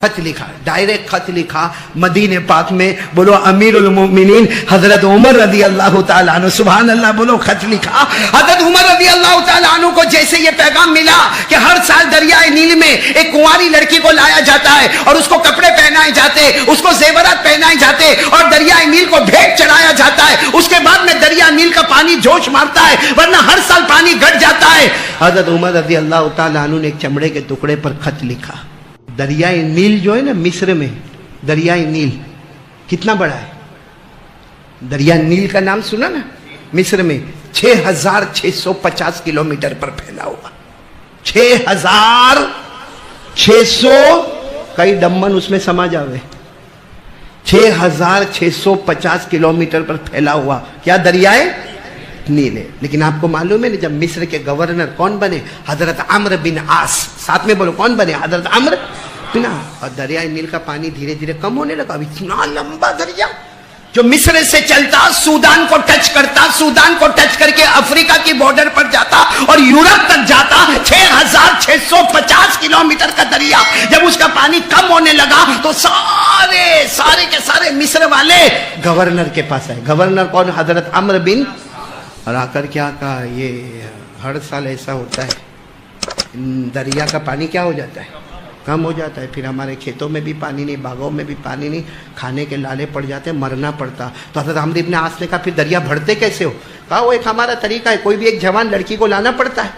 خط لکھا، ڈائریکٹ خط لکھا مدینے پاک میں، بولو امیر المومنین حضرت عمر رضی اللہ تعالیٰ عنہ، سبحان اللہ بولو، خط لکھا حضرت عمر رضی اللہ تعالیٰ عنہ کو جیسے یہ پیغام ملا کہ ہر سال دریائے نیل میں ایک کنواری لڑکی کو لایا جاتا ہے اور اس کو کپڑے پہنائے جاتے، اس کو زیورات پہنائے جاتے اور دریائے نیل کو بھیٹ چڑھایا جاتا ہے، اس کے بعد میں دریا نیل کا پانی جوش مارتا ہے ورنہ ہر سال پانی گھٹ جاتا ہے۔ حضرت عمر رضی اللہ تعالیٰ عنہ نے ایک چمڑے کے ٹکڑے پر خط لکھا، دریائے نیل جو ہے نا مصر میں، دریائے نیل کتنا بڑا ہے؟ دریا نیل کا نام سنا نا؟ مصر میں 6650 کلومیٹر پر پھیلا ہوا، 6600 کئی ڈمن اس میں سما جاوے، 6650 کلومیٹر پر پھیلا ہوا کیا دریائے نیل ہے۔ لیکن آپ کو معلوم ہے نا جب مصر کے گورنر کون بنے؟ حضرت عمرو بن عاص، ساتھ میں بولو کون بنے؟ حضرت عمرو بن عاص۔ اور دریائے نیل کا پانی دھیرے دھیرے کم ہونے لگا، اب اتنا لمبا دریا جو مصر سے چلتا سودان کو ٹچ کرتا، سودان کو ٹچ کر کے افریقہ کی بارڈر پر جاتا اور یورپ تک جاتا، 6650 کلومیٹر کا دریا جب اس کا پانی کم ہونے لگا تو سارے کے سارے مصر والے گورنر کے پاس آئے۔ گورنر کون؟ حضرت عمرو بن، اور آ کر کیا کہا، یہ ہر سال ایسا ہوتا ہے، دریا کا پانی کیا ہو جاتا ہے؟ کم ہو جاتا ہے، پھر ہمارے کھیتوں میں بھی پانی نہیں، باغوں میں بھی پانی نہیں، کھانے کے لالے پڑ جاتے، مرنا پڑتا۔ تو حضرت عمرو بن عاص نے کہا پھر دریا بڑھتے کیسے ہو؟ کہا وہ ایک ہمارا طریقہ ہے، کوئی بھی ایک جوان لڑکی کو لانا پڑتا ہے،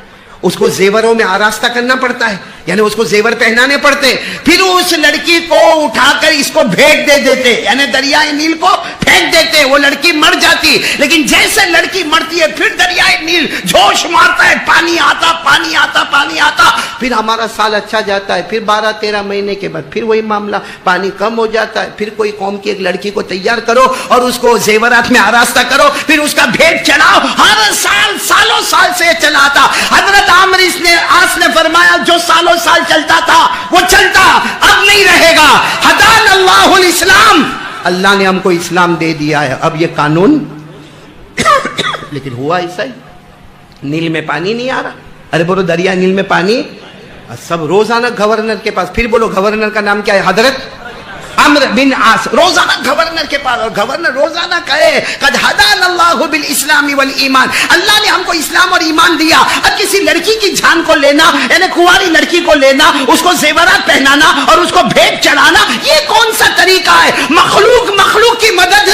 اس کو زیوروں میں آراستہ کرنا پڑتا ہے، یعنی اس کو زیور پہنانے پڑتے، پھر اس لڑکی کو اٹھا کر اس کو بھیج دے دیتے، یعنی دریائے نیل کو پھینک دیتے، وہ لڑکی مر جاتی، لیکن جیسے لڑکی مرتی ہے پھر دریائے نیل جوش مارتا ہے، پانی آتا پانی آتا پانی آتا، پھر ہمارا سال اچھا جاتا ہے، پھر 12-13 مہینے کے بعد پھر وہی معاملہ، پانی کم ہو جاتا ہے، پھر کوئی قوم کی ایک لڑکی کو تیار کرو اور اس کو زیورات میں آراستہ کرو، پھر اس کا بھیٹ چڑھاؤ، ہر سال سالوں سال سے چلا آتا۔ حضرت عمرو عاص نے فرمایا جو سالوں سال چلتا تھا وہ چلتا، اب نہیں رہے گا۔ ہدان اللہ الاسلام، اللہ نے ہم کو اسلام دے دیا ہے، اب یہ قانون لیکن ہوا ایسا ہی، نیل میں پانی نہیں آ رہا، ارے بولو دریا نیل میں پانی، سب روزانہ گورنر کے پاس، پھر بولو گورنر کا نام کیا ہے؟ حضرت عمرو بن عاص، روزانہ گورنر کے پاس، اور گورنر روزانہ کہے قد ہدان اللہ بالاسلام والایمان، اللہ نے ہم کو اسلام اور ایمان دیا۔ اب کسی لڑکی کی جان کو لینا، یعنی کنواری لڑکی کو لینا، اس کو زیورات پہنانا اور اس کو بھیٹ چڑھانا، یہ کون سا طریقہ ہے؟ مخلوق کی مدد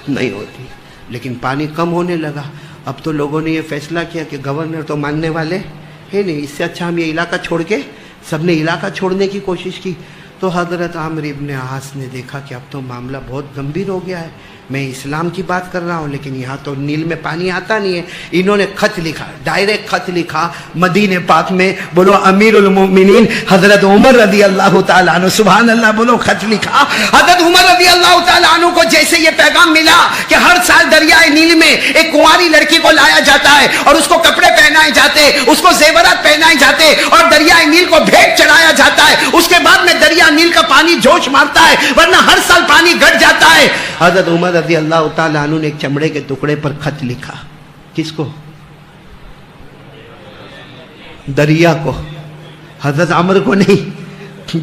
نہیں ہوتی۔ لیکن پانی کم ہونے لگا، اب تو لوگوں نے یہ فیصلہ کیا کہ گورنر تو ماننے والے ہے نہیں، اس سے اچھا ہم یہ علاقہ چھوڑ کے، سب نے علاقہ چھوڑنے کی کوشش کی۔ تو حضرت عمرو بن عاص نے دیکھا کہ اب تو معاملہ بہت گمبھیر ہو گیا ہے، میں اسلام کی بات کر رہا ہوں لیکن یہاں تو نیل میں پانی آتا نہیں ہے۔ انہوں نے خط لکھا، ڈائریکٹ خط لکھا مدینے پاک میں، بولو امیر المومنین حضرت عمر رضی اللہ تعالیٰ عنہ، سبحان اللہ بولو، خط لکھا حضرت عمر رضی اللہ تعالیٰ عنہ کو جیسے یہ پیغام ملا کہ ہر سال دریائے نیل میں ایک کنواری لڑکی کو لایا جاتا ہے اور اس کو کپڑے پہنائے جاتے، اس کو زیورات پہنائے جاتے اور دریائے نیل کو بھیٹ چڑھایا جاتا ہے، اس کے بعد میں دریا نیل کا پانی جوش مارتا ہے ورنہ ہر سال پانی گھٹ جاتا ہے۔ حضرت عمر رضی اللہ تعالیٰ عنہ نے ایک چمڑے کے ٹکڑے پر خط لکھا، کس کو؟ دریا کو، حضرت عمر کو نہیں،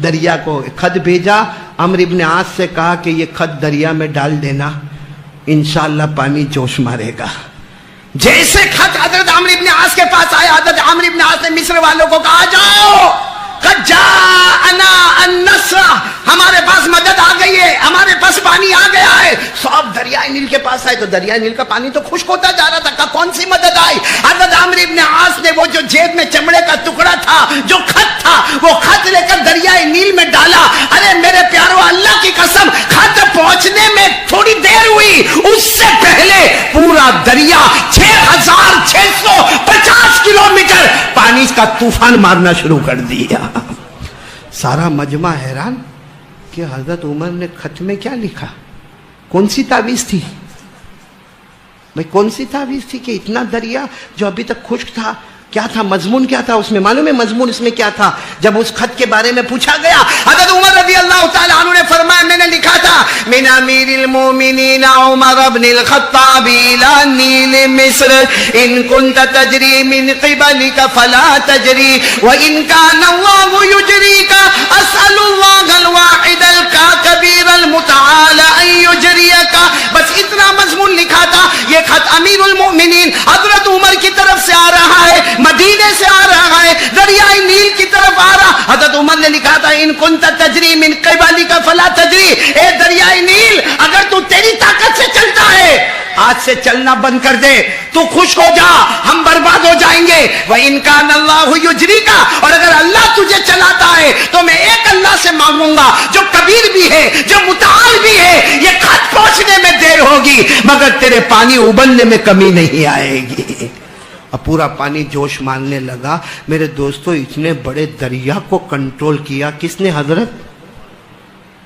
دریا کو خط بھیجا۔ عمرو بن عاص سے کہا کہ یہ خط دریا میں ڈال دینا، انشاءاللہ پانی جوش مارے گا۔ جیسے خط حضرت عمرو بن عاص کے پاس آیا، حضرت عمرو بن عاص نے مصر والوں کو کہا جاؤ، قد جاءنا النصر، ہمارے پاس مدد آ گئی ہے، ہمارے پاس پانی آ گیا ہے۔ سب دریائے نیل کے پاس آئے تو دریائے نیل کا پانی تو خشک ہوتا جا رہا تھا، کہا کون سی مدد آئی؟ حضرت عمرو بن عاص نے وہ جو جیب میں چمڑے کا ٹکڑا تھا، جو خط تھا، وہ خط لے کر دریائے نیل میں ڈالا۔ ارے میرے پیارو، اللہ کی قسم، خط پہنچنے میں تھوڑی دیر ہوئی، اس سے پہلے پورا دریا 6650 کلومیٹر پانی کا طوفان مارنا شروع کر دیا۔ سارا مجمع حیران کہ حضرت عمر نے خط میں کیا لکھا، کون سی تعویذ تھی بھائی، کون سی تعویذ تھی کہ اتنا دریا جو ابھی تک خشک تھا، کیا تھا مضمون، کیا تھا اس میں؟ معلوم ہے مضمون اس میں کیا تھا؟ جب اس خط کے بارے میں پوچھا گیا، حضرت عمر رضی اللہ تعالیٰ عنہ نے فرمایا میں نے لکھا تھا من امیر المومنین عمر بن الخطاب الى نیل مصر ان كنت تجری من قبلك فلا تجری وان كان اللہ یجریک اسأل اللہ حضرت عمر نے لکھا تھا ان کنت تجری من قبلی کا فلا تجری، اے دریائے نیل اگر تو تیری طاقت سے چلتا ہے آج سے چلنا بند کر دے، تو خوش ہو جا، ہم برباد ہو جائیں گے۔ وَإِن كَانَ اللَّهُ يُجْرِيكَ، اور اگر اللہ تجھے چلاتا ہے تو میں ایک اللہ سے مانگوں گا جو کبیر بھی ہے، جو متعال بھی ہے، یہ خط پہنچنے میں دیر ہوگی مگر تیرے پانی ابلنے میں کمی نہیں آئے گی۔ اب پورا پانی جوش مارنے لگا۔ میرے دوستو اتنے بڑے دریا کو کنٹرول کیا کس نے؟ حضرت۔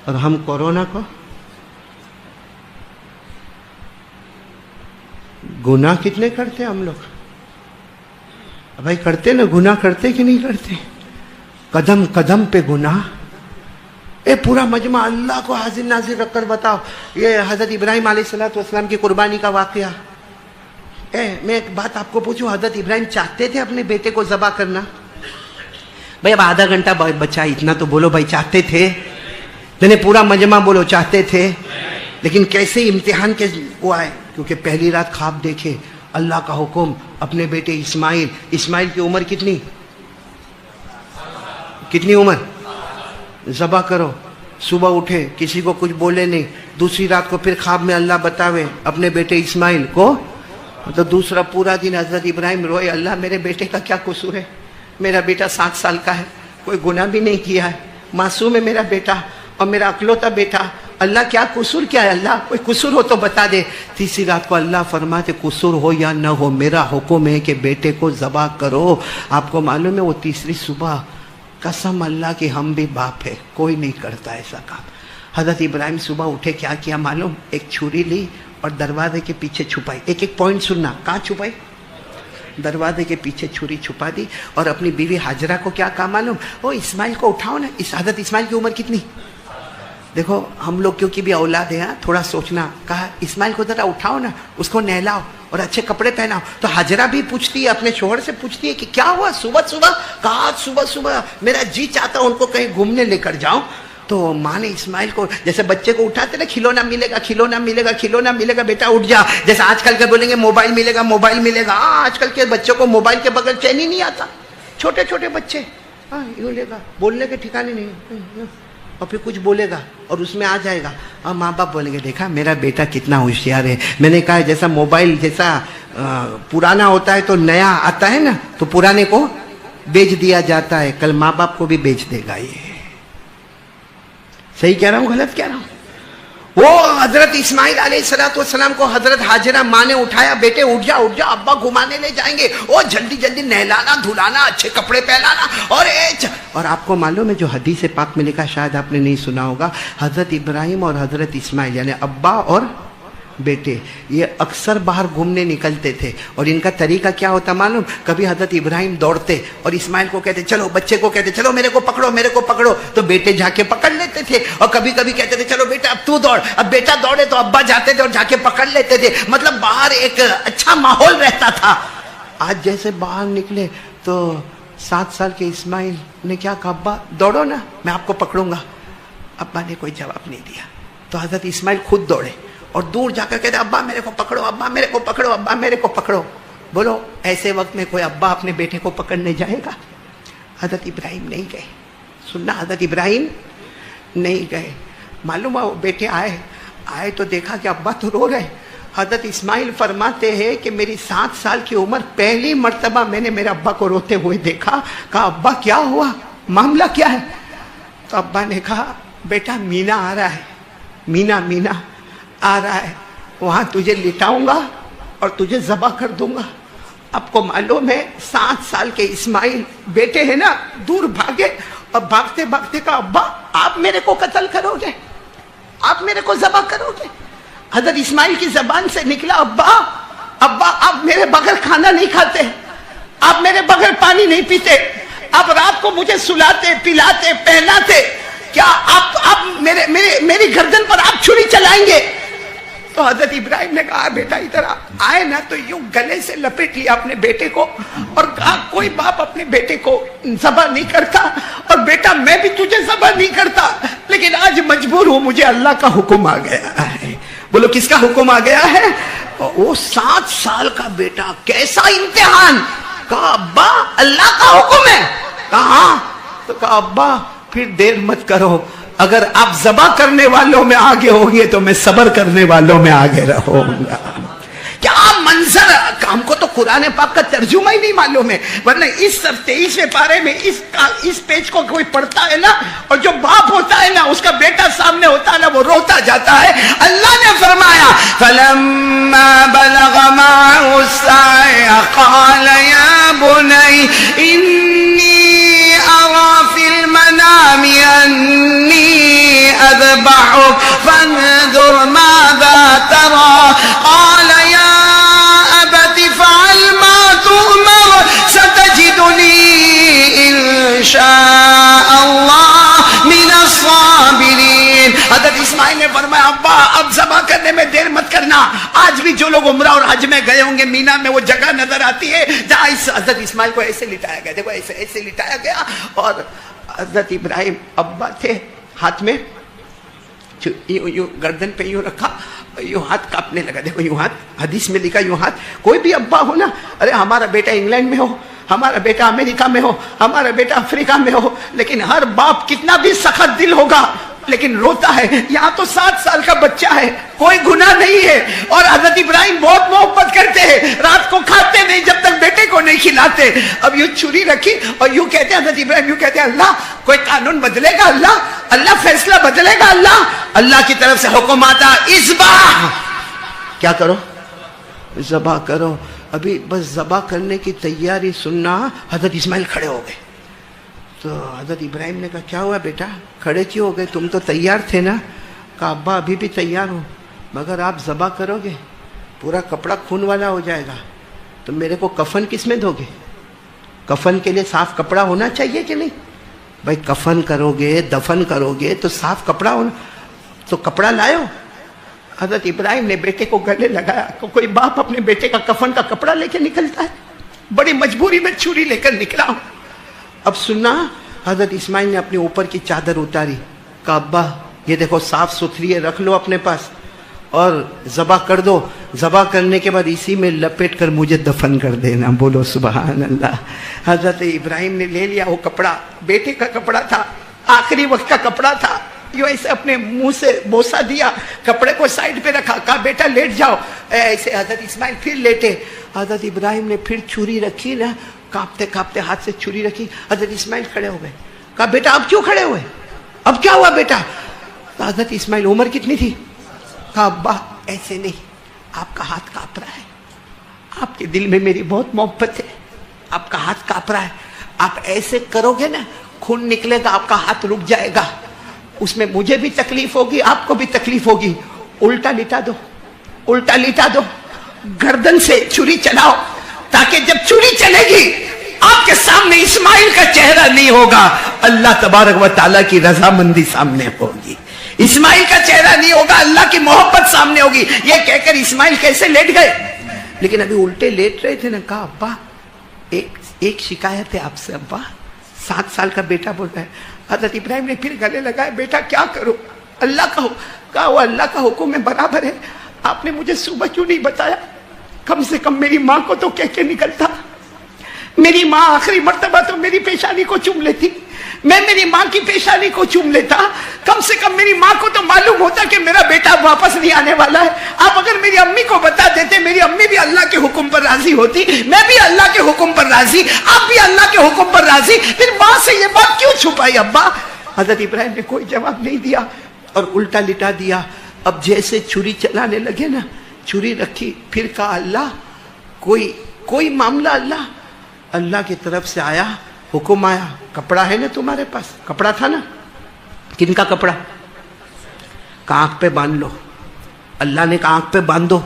اور ہم کورونا کو گناہ کتنے کرتے ہم لوگ؟ بھائی کرتے نا، گناہ کرتے کہ نہیں کرتے؟ قدم قدم پہ گناہ۔ اے پورا مجمع اللہ کو حاضر ناظر رکھ کر بتاؤ، یہ حضرت ابراہیم علیہ السلام کی قربانی کا واقعہ۔ میں ایک بات آپ کو پوچھوں، حضرت ابراہیم چاہتے تھے اپنے بیٹے کو ذبح کرنا؟ بھائی اب آدھا گھنٹہ بچا، اتنا تو بولو بھائی چاہتے تھے؟ میں نے پورا مجمع بولو چاہتے تھے۔ لیکن کیسے امتحان کے وہ آئے؟ کیونکہ پہلی رات خواب دیکھے، اللہ کا حکم اپنے بیٹے اسماعیل کی عمر کتنی عمر؟ ذبح کرو۔ صبح اٹھے کسی کو کچھ بولے نہیں، دوسری رات کو پھر خواب میں اللہ بتاوے اپنے بیٹے اسماعیل کو، تو دوسرا پورا دن حضرت ابراہیم روئے، اللہ میرے بیٹے کا کیا قصور ہے؟ میرا بیٹا 7 سال کا ہے، کوئی گناہ بھی نہیں کیا ہے، معصوم ہے میرا بیٹا اور میرا اکلوتا بیٹا، اللہ کیا قصور کیا ہے؟ اللہ کوئی قصور ہو تو بتا دے۔ تیسری رات کو اللہ فرماتے قصور ہو یا نہ ہو میرا حکم ہے کہ بیٹے کو ذبح کرو۔ آپ کو معلوم ہے وہ تیسری صبح، قسم اللہ کی ہم بھی باپ ہے، کوئی نہیں کرتا ایسا کام۔ حضرت ابراہیم صبح اٹھے کیا معلوم؟ ایک چھری لی اور دروازے کے پیچھے چھپائی۔ ایک پوائنٹ سننا، کہاں چھپائی؟ دروازے کے پیچھے چھری چھپا دی، اور اپنی بیوی حاجرہ کو کیا کہا معلوم؟ وہ اسماعیل کو اٹھاؤ نا۔ حضرت اسماعیل کی عمر کتنی؟ دیکھو ہم لوگ کیونکہ بھی اولاد ہیں تھوڑا سوچنا، کہا اسماعیل کو ذرا اٹھاؤ نا، اس کو نہلاؤ اور اچھے کپڑے پہناؤ۔ تو حاجرہ بھی پوچھتی ہے اپنے شوہر سے، پوچھتی ہے کہ کیا ہوا صبح؟ کہا صبح میرا جی چاہتا ان کو کہیں گھومنے لے کر جاؤں۔ تو ماں نے اسماعیل کو جیسے بچے کو اٹھاتے نا، کھلونا ملے گا بیٹا اٹھ جا، جیسے آج کل کے بولیں گے موبائل ملے گا۔ آج کل کے بچوں کو موبائل کے بغیر چین ہی نہیں آتا، چھوٹے بچے یوں لے گا، بولنے کے ٹھکانے نہیں، اور پھر کچھ بولے گا اور اس میں آ جائے گا، اور ماں باپ بولیں گے دیکھا میرا بیٹا کتنا ہوشیار ہے۔ میں نے کہا جیسا موبائل جیسا پرانا ہوتا ہے تو نیا آتا ہے نا، تو پرانے کو بیچ دیا جاتا ہے، کل ماں باپ کو بھی بیچ دے گا۔ یہ صحیح کہہ رہا ہوں غلط کہہ رہا ہوں؟ وہ حضرت اسماعیل علیہ السلام کو حضرت حاجرہ ماں نے اٹھایا، بیٹے اٹھ جا ابا گھمانے لے جائیں گے، وہ جلدی نہلانا دھلانا، اچھے کپڑے پہنانا، اور آپ کو معلوم ہے جو حدیث پاک میں لکھا، شاید آپ نے نہیں سنا ہوگا، حضرت ابراہیم اور حضرت اسماعیل یعنی ابا اور بیٹے یہ اکثر باہر گھومنے نکلتے تھے، اور ان کا طریقہ کیا ہوتا معلوم؟ کبھی حضرت ابراہیم دوڑتے اور اسماعیل کو کہتے چلو، بچے کو کہتے چلو میرے کو پکڑو، تو بیٹے جا کے پکڑ لیتے تھے، اور کبھی کہتے تھے چلو بیٹا اب تو دوڑ، اب بیٹا دوڑے تو ابا جاتے تھے اور جا کے پکڑ لیتے تھے، مطلب باہر ایک اچھا ماحول رہتا تھا۔ آج جیسے باہر نکلے تو 7 سال کے اسماعیل نے کیا کہا، ابا دوڑو نا میں آپ کو پکڑوں گا۔ ابا نے کوئی جواب نہیں دیا، تو حضرت اسماعیل خود دوڑے اور دور جا کر کہتے ابا میرے کو پکڑو۔ بولو ایسے وقت میں کوئی ابا اپنے بیٹے کو پکڑنے جائے گا؟ حضرت ابراہیم نہیں گئے، سننا، حضرت ابراہیم نہیں گئے۔ معلوم ہے وہ بیٹے آئے تو دیکھا کہ ابا تو رو رہے۔ حضرت اسماعیل فرماتے ہیں کہ میری 7 سال کی عمر پہلی مرتبہ میں نے میرے ابا کو روتے ہوئے دیکھا۔ کہا ابا کیا ہوا، معاملہ کیا ہے؟ تو ابا نے کہا بیٹا مینا آ رہا ہے، مینا آ رہا ہے، وہاں تجھے لٹاؤں گا اور تجھے ذبح کر دوں گا۔ آپ کو معلوم ہے 7 سال کے اسماعیل بیٹے ہیں نا، دور بھاگے اور بھاگتے کہا ابا آپ میرے کو قتل کرو گے، آپ میرے کو ذبح کرو گے؟ حضرت اسماعیل کی زبان سے نکلا ابا آپ میرے بغیر کھانا نہیں کھاتے، آپ میرے بغیر پانی نہیں پیتے، آپ رات کو مجھے سلاتے پلاتے پہناتے، کیا آپ میری گردن پر آپ چھری چلائیں گے؟ تو حضرت ابراہیم نے کہا بیٹا ادھر آئے نا، تو یوں گلے سے لپیٹ لیا اپنے بیٹے کو اور کہا کوئی باپ اپنے بیٹے کو ذبح نہیں کرتا، اور بیٹا میں بھی تجھے ذبح نہیں کرتا، لیکن آج مجبور ہوں، مجھے اللہ کا حکم آ گیا ہے۔ بولو کس کا حکم آ گیا ہے؟ وہ 7 سال کا بیٹا، کیسا امتحان! کہا ابا اللہ کا حکم ہے، کہا ہاں، تو کہا ابا پھر دیر مت کرو، اگر آپ ذبح کرنے والوں میں آگے ہوگے تو میں صبر کرنے والوں میں آگے رہوں گا۔ کیا منظر! ہم کو تو قرآن پاک کا ترجمہ ہی نہیں معلوم ہے، ورنہ اس 23ویں پارے میں اس پیج کو کوئی پڑھتا ہے نا، اور جو باپ ہوتا ہے نا اس کا بیٹا سامنے ہوتا ہے نا وہ روتا جاتا ہے۔ اللہ نے فرمایا فَلَمَّا بَلَغَ مَعَهُ السَّعْيَ قَالَ يَا بُنَيَّ إِنِّي أَرَىٰ فِي الْمَنَامِ أَنِّي أَذْبَحُكَ فَانظُرْ مَاذَا تَرَىٰ قَالَ يَا أَبَتِ افْعَلْ مَا تُؤْمَرُ سَتَجِدُنِي إِن شَاءَ اللَّهُ مِنَ الصَّابِرِينَ۔ حضرت اسماعیل نے فرمایا ابا اب ذبح کرنے میں دیر مت کرنا۔ آج بھی جو لوگ عمرہ اور حج میں گئے ہوں گے مینا میں وہ جگہ نظر آتی ہے جہاں حضرت اسماعیل کو ایسے لٹایا گیا، دیکھو ایسے لٹایا گیا، اور حضرت ابراہیم ابا تھے، ہاتھ میں یوں گردن پہ یوں رکھا، یوں ہاتھ کاپنے لگا، دیکھو یوں ہاتھ، حدیث میں لکھا یوں ہاتھ۔ کوئی بھی ابا ہو نا، ارے ہمارا بیٹا انگلینڈ میں ہو، ہمارا بیٹا امریکہ میں ہو، ہمارا بیٹا افریقہ میں ہو، لیکن ہر باپ کتنا بھی سخت دل ہوگا لیکن روتا ہے۔ یہاں تو 7 سال کا بچہ ہے، کوئی گناہ نہیں ہے، اور حضرت ابراہیم بہت محبت کرتے ہیں، رات کو کھاتے نہیں جب تک بیٹے کو نہیں کھلاتے۔ اب یوں چھری رکھی اور یوں کہتے ہیں حضرت ابراہیم، یوں کہتے ہیں اللہ کوئی قانون بدلے گا، اللہ فیصلہ بدلے گا، اللہ کی طرف سے حکم آتا اذبح، کیا کرو؟ ذبح کرو۔ ابھی بس ذبح کرنے کی تیاری سننا حضرت اسماعیل کھڑے ہو گئے۔ تو حضرت ابراہیم نے کہا کیا ہوا بیٹا کھڑے کیوں ہو گئے؟ تم تو تیار تھے نا؟ کہا ابا ابھی بھی تیار ہوں، مگر آپ ذبح کرو گے پورا کپڑا خون والا ہو جائے گا، تو میرے کو کفن کس میں دو گے؟ کفن کے لیے صاف کپڑا ہونا چاہیے کہ نہیں بھائی؟ کفن کرو گے دفن کرو گے تو صاف کپڑا ہونا، تو کپڑا لائے ہو؟ حضرت ابراہیم نے بیٹے کو گلے لگایا۔ کوئی باپ اپنے بیٹے کا کفن کا کپڑا لے کے نکلتا ہے؟ بڑی مجبوری میں چھری لے کر نکلا ہوں۔ اب سننا، حضرت اسماعیل نے اپنے اوپر کی چادر اتاری، کہا ابا یہ دیکھو صاف ستھری ہے، رکھ لو اپنے پاس اور ذبح کر دو، ذبح کرنے کے بعد اسی میں لپیٹ کر مجھے دفن کر دینا۔ بولو سبحان اللہ۔ حضرت ابراہیم نے لے لیا وہ کپڑا، بیٹے کا کپڑا تھا، آخری وقت کا کپڑا تھا، یوں ایسے اپنے منہ سے بوسا دیا، کپڑے کو سائڈ پہ رکھا، کہا بیٹا لیٹ جاؤ۔ ایسے حضرت اسماعیل پھر لیٹے، حضرت ابراہیم نے پھر چھری رکھی نا، کانپتے کانپتے ہاتھ سے چھری رکھی، حضرت اسماعیل کھڑے ہو گئے۔ کہا بیٹا اب کیوں کھڑے ہوئے؟ اب کیا ہوا بیٹا؟ حضرت اسماعیل عمر کتنی تھی؟ کہا ابا ایسے نہیں، آپ کا ہاتھ کانپ رہا ہے، آپ کے دل میں میری بہت محبت ہے، آپ کا ہاتھ کانپ رہا ہے، آپ ایسے کرو گے نا خون نکلے گا، آپ کا ہاتھ رک جائے گا، اس میں مجھے بھی تکلیف ہوگی آپ کو بھی تکلیف ہوگی۔ الٹا لٹا دو، الٹا لٹا دو، گردن سے چھری چلاؤ، تاکہ جب چھری چلے گی آپ کے سامنے اسماعیل کا چہرہ نہیں ہوگا، اللہ تبارک و تعالیٰ کی رضامندی سامنے ہوگی۔ اسماعیل کا چہرہ نہیں ہوگا، اللہ کی محبت سامنے ہوگی۔ یہ کہہ کر اسماعیل کیسے لیٹ گئے؟ لیکن ابھی الٹے لیٹ رہے تھے نا۔ کہا ابا ایک شکایت ہے آپ سے، ابا 7 سال کا بیٹا بول رہا ہے۔ حضرت ابراہیم نے پھر گلے لگائے، بیٹا کیا کرو؟ اللہ کا کہا وہ اللہ کا حکم ہے، برابر ہے، آپ نے مجھے صبح کیوں نہیں بتایا؟ کم سے کم میری ماں کو تو کہہ کے نکلتا، میری ماں آخری مرتبہ تو میری پیشانی کو چوم لیتی، میں میری ماں کی پیشانی کو چوم لیتا، کم سے کم میری ماں کو تو معلوم ہوتا کہ میرا بیٹا واپس نہیں آنے والا ہے۔ آپ اگر میری امی کو بتا دیتے، میری امی بھی اللہ کے حکم پر راضی ہوتی، میں بھی اللہ کے حکم پر راضی، آپ بھی اللہ کے حکم پر راضی، پھر ماں سے یہ بات کیوں چھپائی ابا؟ حضرت ابراہیم نے کوئی جواب نہیں دیا اور الٹا لٹا دیا۔ اب جیسے چھری چلانے لگے نا، چھری رکھی، پھر کہا اللہ کوئی معاملہ اللہ کی طرف سے آیا، حکم آیا، کپڑا ہے نا تمہارے پاس؟ کپڑا تھا نا؟ کن کا کپڑا؟ آنکھ پہ باندھ لو۔ اللہ نے کہا آنکھ پہ باندھو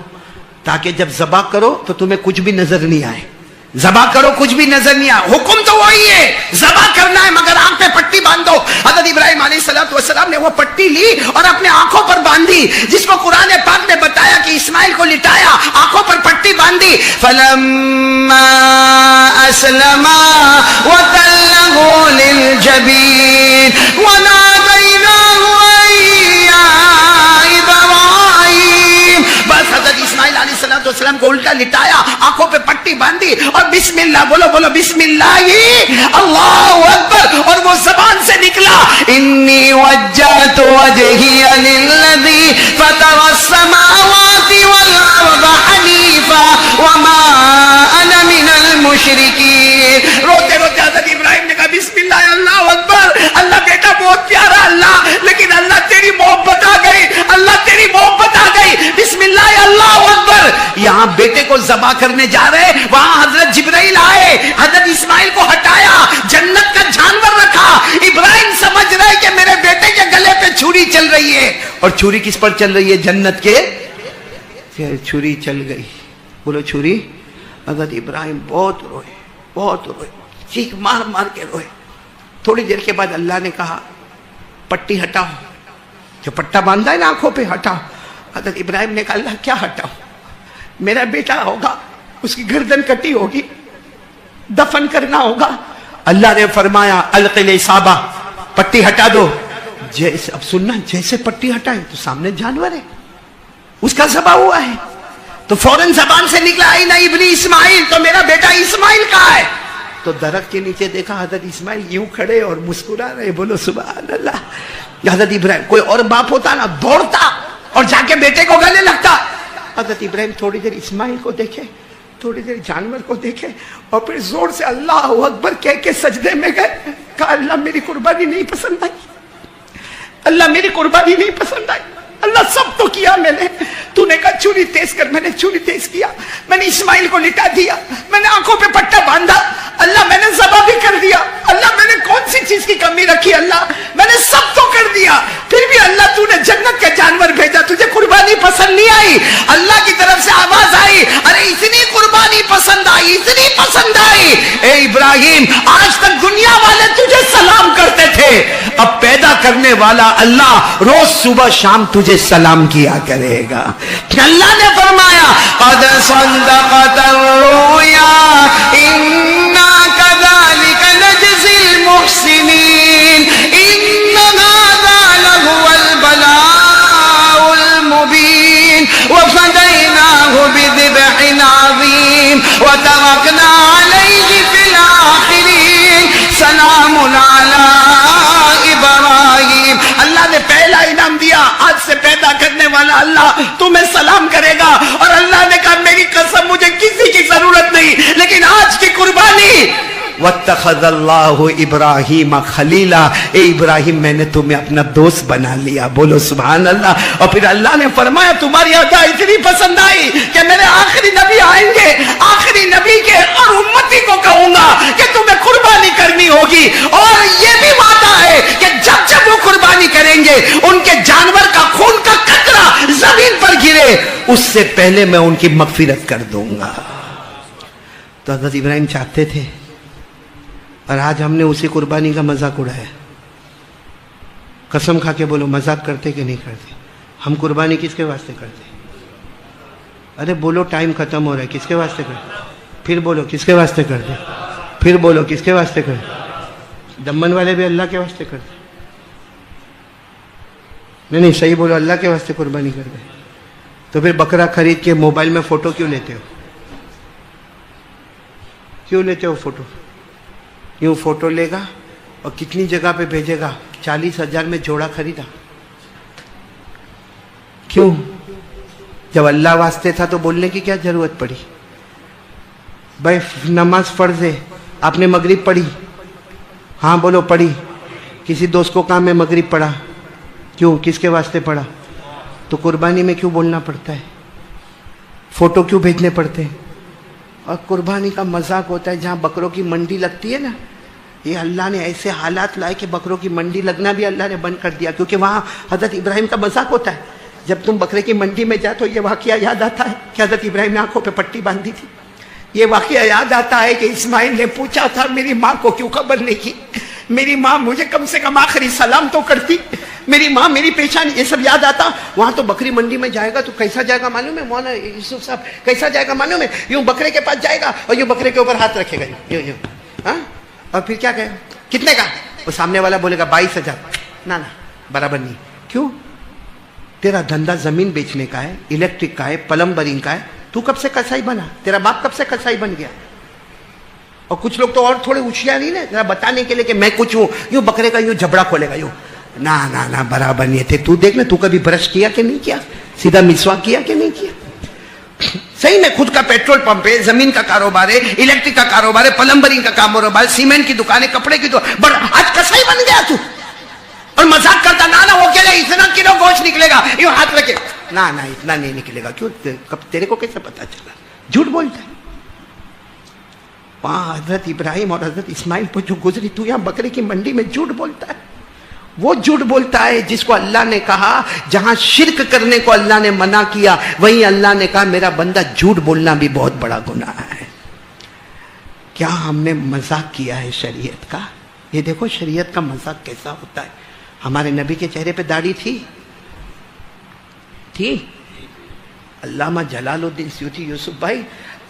تاکہ جب ذبح کرو تو تمہیں کچھ بھی نظر نہیں آئے، ذبح کرو کچھ بھی نظر نہیں آئے، حکم تو وہی ہے، ذبح کرنا ہے مگر آنکھ پہ پٹی باندھو۔ حضرت ابراہیم علیہ السلام نے وہ پٹی لی اور اپنے آنکھوں پر باندھی، جس کو قرآن پاک نے بتایا کہ اسماعیل کو لٹایا، آنکھوں پر پٹی باندھی۔ فلما اسلما وتله للجبین ونادیناه یا ابراہیم۔ بس حضرت اسماعیل علیہ السلام کو الٹا لٹایا، آنکھوں پہ پٹی باندھی، اور بسم اللہ بولو، بولو بسم اللہ اللہ اکبر، اور وہ زبان سے نکلا انی وجہت وجہی للذی فطر السماوات والارض حنیفا وما انا من المشرکین. روتے روتے حضرت ابراہیم نے کہا بسم اللہ اللہ اکبر. اللہ بیٹا بہت پیارا اللہ، لیکن اللہ تیری محبت آ گئی، اللہ تیری محبت آ گئی. بسم اللہ اللہ اکبر. یہاں بیٹے کو ذبح کرنے جا رہے، وہاں حضرت جبرائیل آئے، حضرت اسماعیل کو ہٹایا، جنت کا جانور رکھا. ابراہیم سمجھ رہے کہ میرے بیٹے کے گلے پہ چھری چل رہی ہے، اور چھری کس پر چل رہی ہے؟ جنت کے. چھری چل گئی. بولو چھری. حضرت ابراہیم بہت روئے، بہت روئے، چیخ مار مار کے روئے. تھوڑی دیر کے بعد اللہ نے کہا پٹی ہٹاؤ، جو پٹا باندھا ہے نا آنکھوں پہ، ہٹاؤ. حضرت ابراہیم نے کہا اللہ کیا ہٹاؤ؟ میرا بیٹا ہوگا، اس کی گردن کٹی ہوگی، دفن کرنا ہوگا. اللہ نے فرمایا القی الاصابہ، پٹی ہٹا دو. جیسے اب سننا، جیسے پٹی ہٹائے تو سامنے جانور ہے، اس کا ذبح ہوا ہے، تو فوراً زبان سے نکلا این ابنی اسماعیل، تو میرا بیٹا اسماعیل کہاں ہے؟ تو درخت کے نیچے دیکھا حضرت اسماعیل یوں کھڑے اور مسکرا رہے. بولو سبحان اللہ. حضرت ابراہیم، کوئی اور باپ ہوتا نا دوڑتا اور جا کے بیٹے کو گلے لگتا. حضرت ابراہیم تھوڑی دیر اسماعیل کو دیکھے، تھوڑی دیر جانور کو دیکھے، اور پھر زور سے اللہ اکبر کہہ کے سجدے میں گئے. کہا اللہ میری قربانی نہیں پسند آئی، اللہ میری قربانی نہیں پسند آئی. اللہ سب تو کیا میں نے، تو نے کہا چھری تیز کر، میں نے چھری تیز کیا، میں نے اسماعیل کو لٹا دیا، میں نے آنکھوں پہ پٹا باندھا، اللہ میں نے ذبح بھی کر دیا. اللہ میں نے کون سی چیز کی کمی رکھی؟ اللہ میں نے سب تو کر دیا، پھر بھی اللہ تو نے جنت کا جانور بھیجا، تجھے قربانی پسند نہیں آئی؟ اللہ کی طرف سے آواز آئی ارے اتنی قربانی پسند آئی، اتنی پسند آئی. اے ابراہیم آج تک دنیا والے تجھے سلام کرتے تھے، اب پیدا کرنے والا اللہ روز صبح شام تجھے سلام کیا کرے گا. اللہ نے فرمایا قد صدقت الرؤیا انا كذلك نجزي المحسنين ان هذا لهو البلاء المبين وفديناه بذبح عظيم وتركنا عليه في الآخرين سلام على ابراہیم. اللہ نے پہلا انعام دیا، آج سے پیدا کرنے والا اللہ تمہیں سلام کرے گا. اور اللہ نے کہا میری قسم مجھے کسی کی ضرورت نہیں، لیکن آج کی قربانی واتخذ اللہ ابراہیم خلیلا. اے ابراہیم میں نے تمہیں اپنا دوست بنا لیا. بولو سبحان اللہ. اور پھر اللہ نے فرمایا تمہاری ادا اتنی پسند آئی کہ میرے آخری نبی آئیں گے، آخری نبی کے اور امتی کو کہوں گا کہ تمہیں قربانی کرنی ہوگی. اور یہ بھی وعدہ ہے کہ جب جب وہ قربانی کریں گے ان کے جانور کا خون کا قطرہ زمین پر گرے اس سے پہلے میں ان کی مغفرت کر دوں گا. تو حضرت ابراہیم چاہتے تھے، اور آج ہم نے اسی قربانی کا مذاق اڑایا. قسم کھا کے بولو مذاق کرتے کہ نہیں کرتے؟ ہم قربانی کس کے واسطے کرتے؟ ارے بولو ٹائم ختم ہو رہا ہے. کس کے واسطے کرتے؟ پھر بولو کس کے واسطے کرتے؟ پھر بولو کس کے واسطے کرتے؟ دمن والے بھی اللہ کے واسطے کرتے. نہیں صحیح بولو، اللہ کے واسطے قربانی کرتے. تو پھر بکرا خرید کے موبائل میں فوٹو کیوں لیتے ہو؟ کیوں لیتے ہو فوٹو؟ یوں فوٹو لے گا اور کتنی جگہ پہ بھیجے گا؟ 40,000 میں جوڑا خریدا. کیوں؟ جب اللہ واسطے تھا تو بولنے کی کیا ضرورت پڑی؟ بھائی نماز فرض ہے، آپ نے مغرب پڑھی؟ ہاں بولو پڑھی. کسی دوست کو کہا میں مغرب پڑھا، کیوں؟ کس کے واسطے پڑھا؟ تو قربانی میں کیوں بولنا پڑتا ہے؟ فوٹو کیوں بھیجنے پڑتے ہیں؟ اور قربانی کا مذاق ہوتا ہے جہاں بکروں کی منڈی لگتی ہے نا، یہ اللہ نے ایسے حالات لائے کہ بکروں کی منڈی لگنا بھی اللہ نے بند کر دیا، کیونکہ وہاں حضرت ابراہیم کا مذاق ہوتا ہے. جب تم بکرے کی منڈی میں جاتے ہو یہ واقعہ یاد آتا ہے کہ حضرت ابراہیم نے آنکھوں پہ پٹی باندھی تھی. یہ واقعہ یاد آتا ہے کہ اسماعیل نے پوچھا تھا میری ماں کو کیوں خبر نہیں کی، میری ماں مجھے کم سے کم آخری سلام تو کرتی، میری ماں میری پیشانی. یہ سب یاد آتا. وہاں تو بکری منڈی میں جائے گا تو کیسا جائے گا معلوم ہے مولانا یوسف صاحب؟ کیسا جائے گا معلوم ہے؟ یوں بکرے کے پاس جائے گا اور یوں بکرے کے اوپر ہاتھ رکھے گا یوں یوں، ہاں، اور پھر کیا کہے گا؟ کتنے کا؟ وہ سامنے والا بولے گا 22,000. نا برابر نہیں. کیوں؟ تیرا دھندا زمین بیچنے کا ہے، الیکٹرک کا ہے، پلمبرنگ کا ہے. تو کب سے کسائی بنا؟ تیرا باپ کب سے کسائی بن گیا؟ اور کچھ لوگ تو اور تھوڑے ہوشیار نہیں نا، ذرا بتانے کے لیے کہ میں کچھ ہوں، یوں بکرے کا یوں جھبڑا کھولے گا یوں، نہ برابر نہیں تھے. تو دیکھ نا تو کبھی برش کیا کہ نہیں کیا، سیدھا مسواک کیا کہ نہیں کیا. صحیح میں خود کا پیٹرول پمپ ہے، زمین کا کاروبار ہے، الیکٹرک کا کاروبار ہے، پلمبرنگ کا کاروبار، سیمنٹ کی دکان ہے، کپڑے کی دکان، آج کسائی بن گیا تو. اور مذاق کرتا نہ وہ کہہ رہے اتنا کلو گوشت نکلے گا، یوں ہاتھ رکھے، نہ اتنا نہیں نکلے گا. کیوں؟ تیرے کو کیسے پتا چلا؟ جھوٹ بولتا ہے. وہاں حضرت ابراہیم اور حضرت اسماعیل پر جو گزری، تو یہاں بکرے کی منڈی میں جھوٹ بولتا ہے. وہ جھوٹ بولتا ہے جس کو اللہ نے کہا، جہاں شرک کرنے کو اللہ نے منع کیا وہیں اللہ نے کہا میرا بندہ جھوٹ بولنا بھی بہت بڑا گناہ ہے. کیا ہم نے مذاق کیا ہے شریعت کا؟ یہ دیکھو شریعت کا مذاق کیسا ہوتا ہے. ہمارے نبی کے چہرے پہ داڑھی تھی. علامہ جلال الدین سیوطی، یوسف بھائی،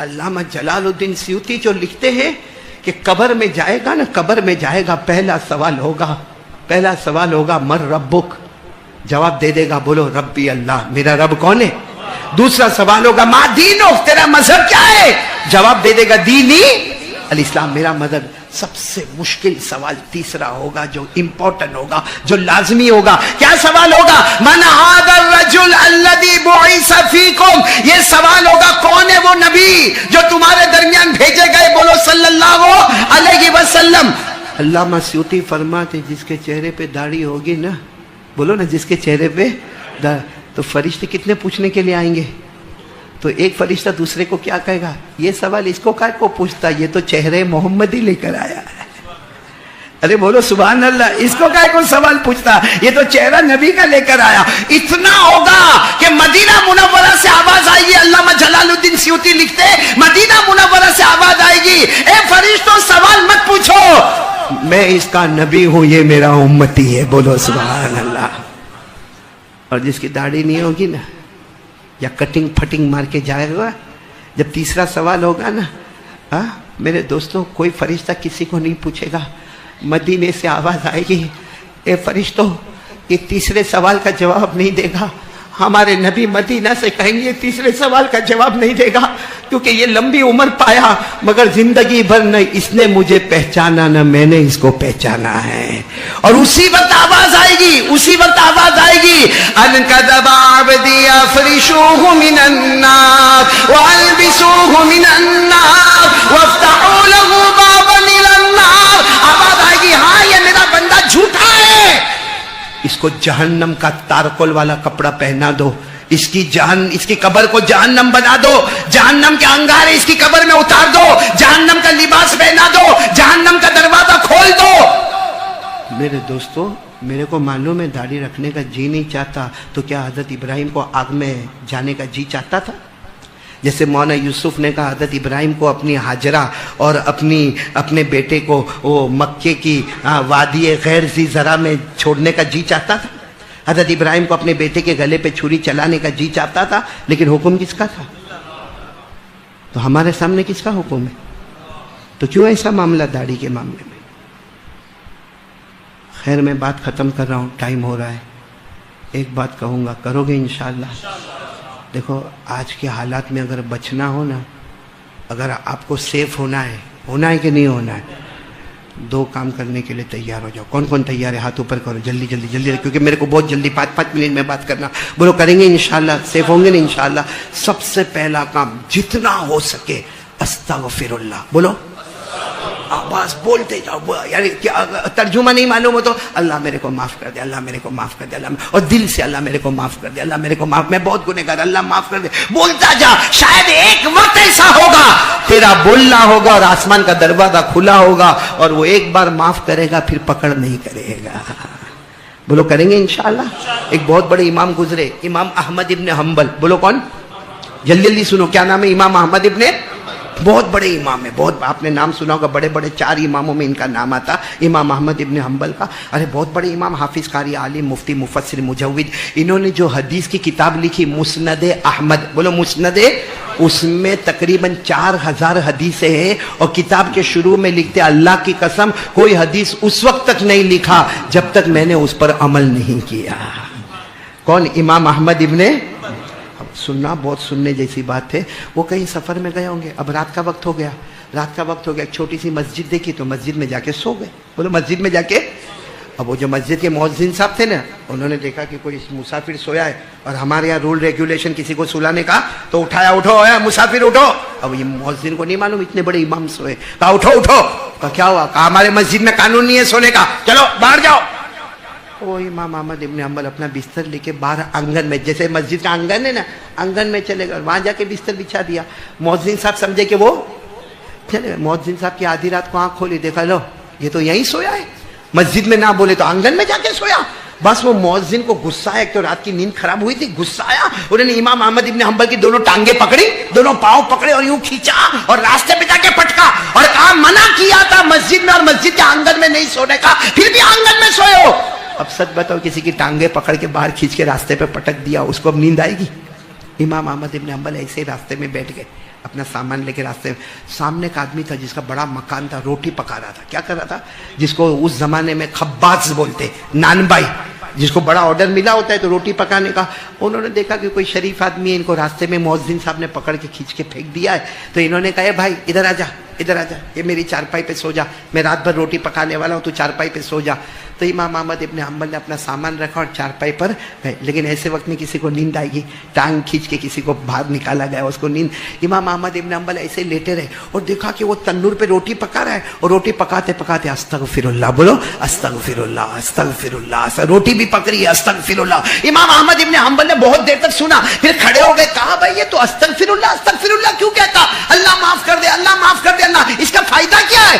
علامہ جلال الدین سیوطی جو لکھتے ہیں کہ قبر میں جائے گا نا، قبر میں جائے گا، پہلا سوال ہوگا مر ربک، جواب دے دے گا بولو ربی اللہ، میرا رب کون ہے. دوسرا سوال ہوگا ما دینک، تیرا مذہب کیا ہے، جواب دے دے گا دینی الاسلام، میرا مذہب. سب سے مشکل سوال تیسرا ہوگا جو امپورٹنٹ ہوگا، جو لازمی ہوگا. کیا سوال ہوگا؟ من ھذا الرجل الذی بعث فیکم، یہ سوال ہوگا کون ہے وہ نبی جو تمہارے درمیان بھیجے گئے، بولو صلی اللہ علیہ وسلم. علامہ سیوطی فرماتے جس کے چہرے پہ داڑھی ہوگی نا، بولو نا، جس کے چہرے پہ تو فرشتے کتنے پوچھنے کے لیے آئیں گے. تو ایک فرشتہ دوسرے کو کیا کہے گا، یہ سوال اس کو کائے کو پوچھتا، یہ تو چہرے محمدی لے کر آیا ہے. ارے بولو سبحان اللہ، اس کو کائے کو سوال پوچھتا، یہ تو چہرہ نبی کا لے کر آیا. اتنا ہوگا کہ مدینہ منورہ سے آواز آئے گی. علامہ جلال الدین سیوطی لکھتے مدینہ منورہ سے آواز آئے گی، اے فرشتوں سوال مت پوچھو، میں اس کا نبی ہوں، یہ میرا امتی ہے. بولو سبحان اللہ. اور جس کی داڑھی نہیں ہوگی نا، یا کٹنگ پھٹنگ مار کے جائے گا، جب تیسرا سوال ہوگا نا، میرے دوستوں کوئی فرشتہ کسی کو نہیں پوچھے گا. مدینے سے آواز آئے گی، اے فرشتوں یہ تیسرے سوال کا جواب نہیں دے گا. ہمارے نبی مدینہ سے کہیں گے تیسرے سوال کا جواب نہیں دے گا کیونکہ یہ لمبی عمر پایا مگر زندگی بھر نہ اس نے مجھے پہچانا نہ میں نے اس کو پہچانا ہے. اور اسی وقت آواز آئے گی ان کذب عبدی افرشوہ من النار والبسوہ من النار وافتحوا له بابا الى النار. آواز آئے گی ہاں یہ میرا بندہ جھوٹا ہے، اس کو جہنم کا تارکول والا کپڑا پہنا دو، اس کی قبر کو جہنم بنا دو، جہنم کے انگارے اس کی قبر میں اتار دو، جہنم کا لباس پہنا دو، جہنم کا دروازہ کھول دو. میرے دوستو میرے کو معلوم ہے داڑھی رکھنے کا جی نہیں چاہتا، تو کیا حضرت ابراہیم کو آگ میں جانے کا جی چاہتا تھا؟ جیسے مولانا یوسف نے کہا حضرت ابراہیم کو اپنی ہاجرہ اور اپنے بیٹے کو وہ مکے کی وادی غیر ذی زرع میں چھوڑنے کا جی چاہتا تھا. حضرت ابراہیم کو اپنے بیٹے کے گلے پہ چھری چلانے کا جی چاہتا تھا، لیکن حکم کس کا تھا؟ تو ہمارے سامنے کس کا حکم ہے؟ تو کیوں ایسا معاملہ داڑھی کے معاملے میں؟ خیر میں بات ختم کر رہا ہوں، ٹائم ہو رہا ہے. ایک بات کہوں گا، کرو گے انشاءاللہ؟ دیکھو آج کے حالات میں اگر بچنا ہو نا، اگر آپ کو سیف ہونا ہے کہ نہیں ہونا ہے، دو کام کرنے کے لیے تیار ہو جاؤ. کون کون تیار ہے؟ ہاتھ اوپر کرو جلدی کیونکہ میرے کو بہت جلدی 5 منٹ میں بات کرنا. بولو کریں گے انشاءاللہ؟ سیف ہوں گے نا انشاءاللہ؟ سب سے پہلا کام جتنا ہو سکے استغفر اللہ بولو، بس بولتے جاؤ. یعنی ترجمہ نہیں معلوم ہو تو اللہ میرے کو معاف کر دے، اللہ میرے کو معاف کر دے، اور دل سے اللہ میرے کو معاف کر دے، اللہ میرے کو معاف، میں بہت گنہگار، اللہ معاف کر دے. بولتا جا، شاید ایک وقت ایسا ہوگا تیرا بولنا ہوگا اور آسمان کا دروازہ کھلا ہوگا اور وہ ایک بار معاف کرے گا پھر پکڑ نہیں کرے گا. بولو کریں گے انشاءاللہ؟ ایک بہت بڑے امام گزرے، امام احمد ابن حنبل. بولو کون؟ جلدی سنو، کیا نام ہے؟ امام احمد ابن، بہت بڑے امام ہے، بہت آپ نے نام سنا ہوگا، بڑے 4 اماموں میں ان کا نام آتا، امام احمد ابن حنبل کا. ارے بہت بڑے امام، حافظ، قاری، عالم، مفتی، مفسر، مجود. انہوں نے جو حدیث کی کتاب لکھی مسند احمد، بولو مسند، اس میں تقریباً 4000 حدیثیں ہیں. اور کتاب کے شروع میں لکھتے اللہ کی قسم کوئی حدیث اس وقت تک نہیں لکھا جب تک میں نے اس پر عمل نہیں کیا. کون؟ امام احمد ابن. سننا بہت سننے جیسی بات ہے. وہ کہیں سفر میں گئے ہوں گے، اب رات کا وقت ہو گیا، رات کا وقت ہو گیا, ایک چھوٹی سی مسجد دیکھی تو مسجد میں جا کے سو گئے. بولو مسجد میں جا کے. اب وہ جو مسجد کے مؤذن صاحب تھے نا, انہوں نے دیکھا کہ کوئی مسافر سویا ہے, اور ہمارے یہاں رول ریگولیشن کسی کو سلانے کا تو اٹھایا, اٹھو مسافر اٹھو. اب یہ مؤذن کو نہیں معلوم اتنے بڑے امام سوئے, کہا اٹھو اٹھو. کہا کیا ہوا؟ کہا ہمارے مسجد میں قانون نہیں ہے سونے کا, چلو باہر جاؤ. وہ امام احمد ابن حنبل اپنا بستر لے کے باہر آنگن میں, جیسے مسجد کا آنگن ہے نا, آنگن میں چلے گئے, وہاں جا کے بستر بچھا دیا. مؤذن صاحب سمجھے کہ وہ چلے. مؤذن صاحب کی آدھی رات کو آنکھ کھولی, دیکھا لو یہ تو یہیں سویا ہے, مسجد میں نہ بولے تو آنگن میں جا کے سویا. بس وہ مؤذن کو غصہ آیا, ایک تو رات کی نیند خراب ہوئی تھی, غصہ آیا. انہوں نے امام احمد ابن حنبل کی دونوں ٹانگیں پکڑی, دونوں پاؤں پکڑے اور یوں کھینچا اور راستے پہ جا کے پٹکا اور کہا منع کیا تھا مسجد میں اور مسجد کے آنگن میں نہیں سونے کا, پھر بھی آنگن میں سوئے ہو. اب سچ بتاؤ, کسی کی ٹانگیں پکڑ کے باہر کھینچ کے راستے پہ پٹک دیا, اس کو اب نیند آئے گی؟ امام احمد ابن حنبل ایسے ہی راستے میں بیٹھ گئے, اپنا سامان لے کے راستے میں. سامنے ایک آدمی تھا جس کا بڑا مکان تھا, روٹی پکا رہا تھا. کیا کر رہا تھا؟ جس کو اس زمانے میں خباز بولتے, نان بھائی, جس کو بڑا آرڈر ملا ہوتا ہے تو روٹی پکانے کا. انہوں نے دیکھا کہ کوئی شریف آدمی ہے, ان کو راستے میں مؤذن صاحب نے پکڑ کے کھینچ کے پھینک دیا ہے. تو انہوں نے کہا, بھائی ادھر آ جا, ادھر آ جا, یہ میری چارپائی پہ سو جا, میں رات بھر روٹی پکانے والا ہوں, تو چارپائی پہ سو جا. تو امام احمد ابن حنبل نے اپنا سامان رکھا اور چارپائی پر گئے. لیکن ایسے وقت میں کسی کو نیند آئے گی, ٹانگ کھینچ کے کسی کو باہر نکالا گیا, اس کو نیند. امام احمد ابن حنبل ایسے لیٹے رہے اور دیکھا کہ وہ تنور پہ روٹی پکا رہا ہے, اور روٹی پکاتے پکاتے استغفر اللہ, بولو استغفر اللہ استغفر اللہ, روٹی بھی پک رہی ہے, استغفر اللہ. امام احمد ابن حنبل نے بہت دیر تک سنا, پھر کھڑے ہو گئے, کہا بھائی یہ تو استغفر اللہ کیوں کہتا, اللہ معاف کر دے, اللہ معاف کر دے, اللہ, اس کا فائدہ کیا ہے؟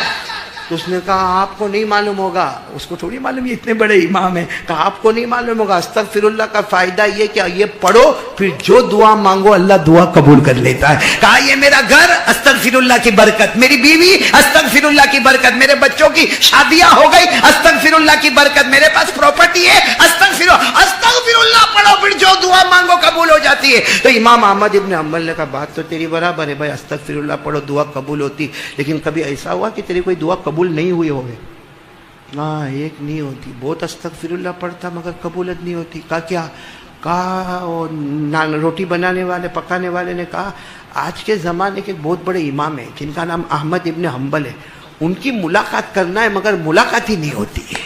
تو اس نے کہا آپ کو نہیں معلوم ہوگا. اس کو تھوڑی معلوم یہ اتنے بڑے امام ہیں. کہا آپ کو نہیں معلوم ہوگا, استغفر اللہ کا فائدہ یہ کہ یہ پڑھو, پھر جو دعا مانگو اللہ دعا قبول کر لیتا ہے. کہا یہ میرا گھر استغفر اللہ کی برکت, میری بیوی استغفر اللہ کی برکت, میرے بچوں کی شادیاں ہو گئی استغفر اللہ کی برکت, میرے پاس پراپرٹی ہے استغفر اللہ پڑھو, پھر جو دعا مانگو قبول ہو جاتی ہے. تو امام احمد ابن حنبل نے کہا بات تو تیری برابر ہے بھائی, استغفر اللہ پڑھو دعا قبول ہوتی, لیکن کبھی ایسا ہوا کہ تیری کوئی دعا قبول نہیں ہوئی ہوگی؟ ہاں, ایک نہیں ہوتی. بہت استغفر اللہ پڑھتا مگر قبولت نہیں ہوتی. کہا کیا؟ کہا روٹی بنانے والے پکانے والے نے کہا آج کے زمانے کے بہت بڑے امام ہیں جن کا نام احمد ابن حنبل ہے, ان کی ملاقات کرنا ہے مگر ملاقات ہی نہیں ہوتی ہے.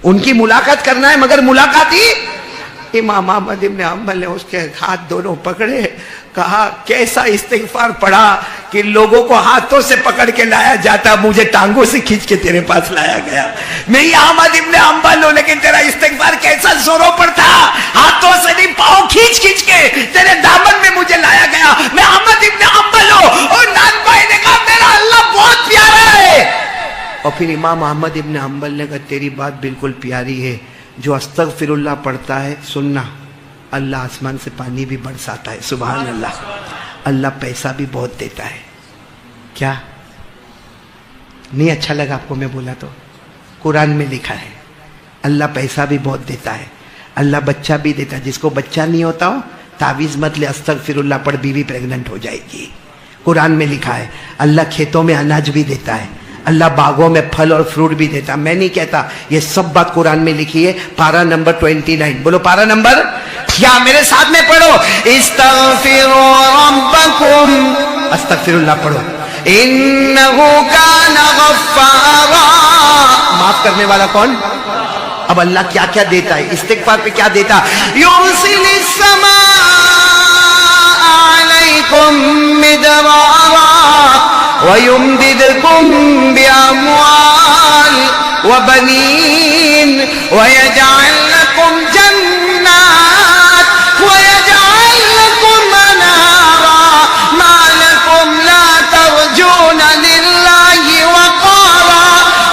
ان کی ملاقات کرنا ہے مگر ملاقات ہی. امام احمد ابن حنبل نے اس کے ہاتھ دونوں پکڑے, کہا کیسا استغفار پڑھا کہ لوگوں کو ہاتھوں سے پکڑ کے لایا جاتا, مجھے ٹانگوں سے کھینچ کے تیرے پاس لایا گیا. میں ہی احمد ابن حنبل ہوں, لیکن تیرا استغفار کیسا زوروں پر تھا, ہاتھوں سے نہیں پاؤں کھینچ کھینچ کے تیرے دامن میں مجھے لایا گیا. میں احمد ابن حنبل ہوں. اور نان بھائی نے کہا میرا اللہ بہت پیارا ہے. اور پھر امام احمد ابن حنبل نے کہا تیری بات بالکل پیاری ہے, جو استغفر اللہ پڑھتا ہے سننا, اللہ آسمان سے پانی بھی برساتا ہے. سبحان اللہ. اللہ پیسہ بھی بہت دیتا ہے. کیا نہیں اچھا لگا آپ کو میں بولا تو؟ قرآن میں لکھا ہے اللہ پیسہ بھی بہت دیتا ہے, اللہ بچہ بھی دیتا ہے. جس کو بچہ نہیں ہوتا ہو تعویذ مت لے, استغفر اللہ پڑھ, بیوی پریگننٹ ہو جائے گی. قرآن میں لکھا ہے اللہ کھیتوں میں اناج بھی دیتا ہے, اللہ باغوں میں پھل اور فروٹ بھی دیتا. میں نہیں کہتا, یہ سب بات قرآن میں لکھی ہے. پارہ نمبر 29, بولو پارہ نمبر, کیا میرے ساتھ میں پڑھو, استغفروا ربکم, استغفر اللہ پڑھو, انہ کان غفارا, معاف کرنے والا کون؟ اب اللہ کیا کیا دیتا ہے استغفار پہ, کیا دیتا؟ یرسل السماء علیکم مدرارا وَيُمْدِدْكُمْ بِأَمْوَالٍ وَبَنِينَ وَيَجْعَلْ لَكُمْ جَنَّاتٍ وَيَجْعَلْ لَكُمْ أَنْهَارًا مَا لَكُمْ لَا تَرْجُونَ لِلَّهِ وَقَارًا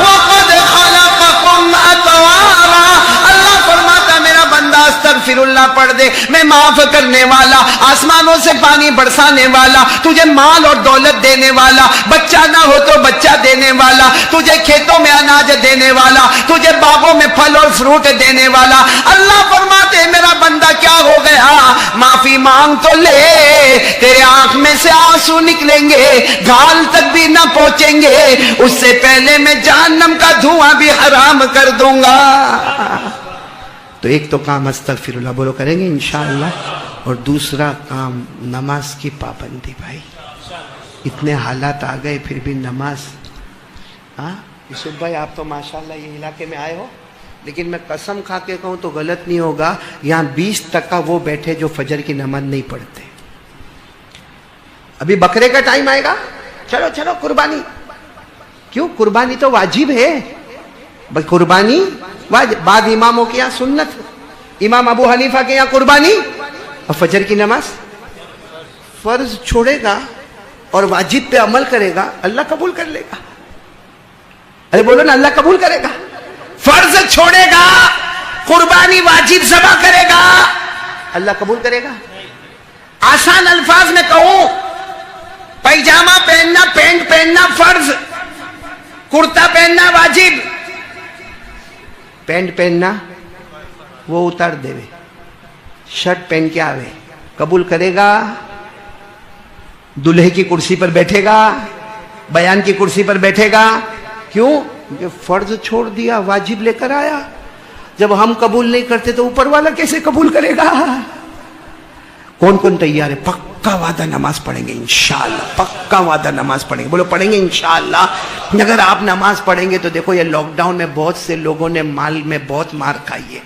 وَقَدْ خَلَقَكُمْ أَطْوَارًا. اللہ فرماتا میرا بندہ استغفر اللہ پڑھ دے, میں معاف کرنے والا, آسمانوں سے پانی برسانے والا, تجھے مال اور دولت دینے والا, بچہ نہ ہو تو بچہ دینے والا, تجھے کھیتوں میں اناج دینے والا, تجھے باغوں میں پھل اور فروٹ دینے والا. اللہ فرماتے میرا بندہ کیا ہو گیا, معافی مانگ تو لے, تیرے آنکھ میں سے آنسو نکلیں گے, گال تک بھی نہ پہنچیں گے, اس سے پہلے میں جہنم کا دھواں بھی حرام کر دوں گا. تو ایک تو کام استغفر اللہ بولو کریں گے انشاءاللہ, اور دوسرا کام نماز کی پابندی. بھائی اتنے حالات آ گئے پھر بھی نماز. ہاں یوسف بھائی آپ تو ماشاءاللہ یہ علاقے میں آئے ہو, لیکن میں قسم کھا کے کہوں تو غلط نہیں ہوگا, یہاں 20% وہ بیٹھے جو فجر کی نماز نہیں پڑھتے. ابھی بکرے کا ٹائم آئے گا, چلو چلو قربانی. کیوں؟ قربانی تو واجب ہے. بس قربانی واجب, بعد اماموں کے یہاں سنت, امام ابو حنیفہ کے یہاں قربانی, اور فجر کی نماز فرض چھوڑے گا اور واجب پہ عمل کرے گا, اللہ قبول کر لے گا. ارے بولو نا, اللہ قبول کرے گا. فرض چھوڑے گا, قربانی واجب ذبح کرے گا, اللہ قبول کرے گا. آسان الفاظ میں کہوں, پیجامہ پہننا, پینٹ پہننا فرض, کرتا پہننا واجب. پینٹ پہننا وہ اتار دے, شرٹ پہن کے آوے, قبول کرے گا. دلہے کی کرسی پر بیٹھے گا, بیان کی کرسی پر بیٹھے گا. کیوں؟ کہ فرض چھوڑ دیا, واجب لے کر آیا. جب ہم قبول نہیں کرتے تو اوپر والا کیسے قبول کرے گا؟ کون کون تیار ہے؟ پکا وعدہ نماز پڑھیں گے انشاءاللہ, پکا وعدہ نماز پڑھیں گے. بولو پڑھیں گے انشاءاللہ. اگر آپ نماز پڑھیں گے تو دیکھو, یہ لاک ڈاؤن میں بہت سے لوگوں نے مال میں بہت مار کھائی ہے,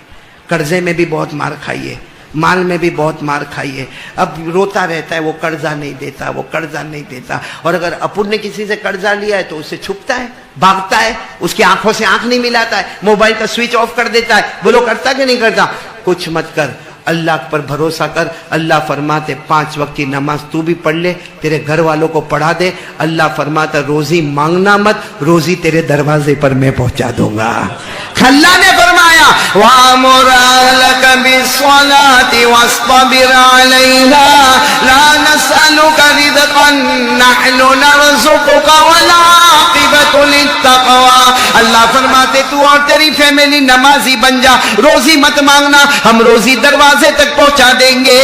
قرضے میں بھی بہت مار کھائی ہے, مال میں بھی بہت مار کھائی ہے. اب روتا رہتا ہے, وہ قرضہ نہیں دیتا, وہ قرضہ نہیں دیتا. اور اگر اپن نے کسی سے قرضہ لیا ہے تو اسے چھپتا ہے, بھاگتا ہے, اس کی آنکھوں سے آنکھ نہیں ملاتا ہے, موبائل کا سوئچ آف کر دیتا ہے. بولو کرتا کہ نہیں کرتا؟ کچھ مت کر, اللہ پر بھروسہ کر. اللہ فرماتے 5 وقت کی نماز تو بھی پڑھ لے, تیرے گھر والوں کو پڑھا دے. اللہ فرماتا روزی مانگنا مت, روزی تیرے دروازے پر میں پہنچا دوں گا. اللہ نے فرمایا وَأَمُرْ أَهْلَكَ بِالصَّلَاةِ وَاصْطَبِرْ عَلَيْهَا لَا نَسْأَلُكَ رِزْقًا نَحْنُ نَرْزُقُكَ وَالْعَاقِبَةُ لِلتَّقْوَىٰ. اللہ فرماتے تو اور تیری فیملی نمازی بن جا, روزی مت مانگنا, ہم روزی دروازے تک پہنچا دیں گے.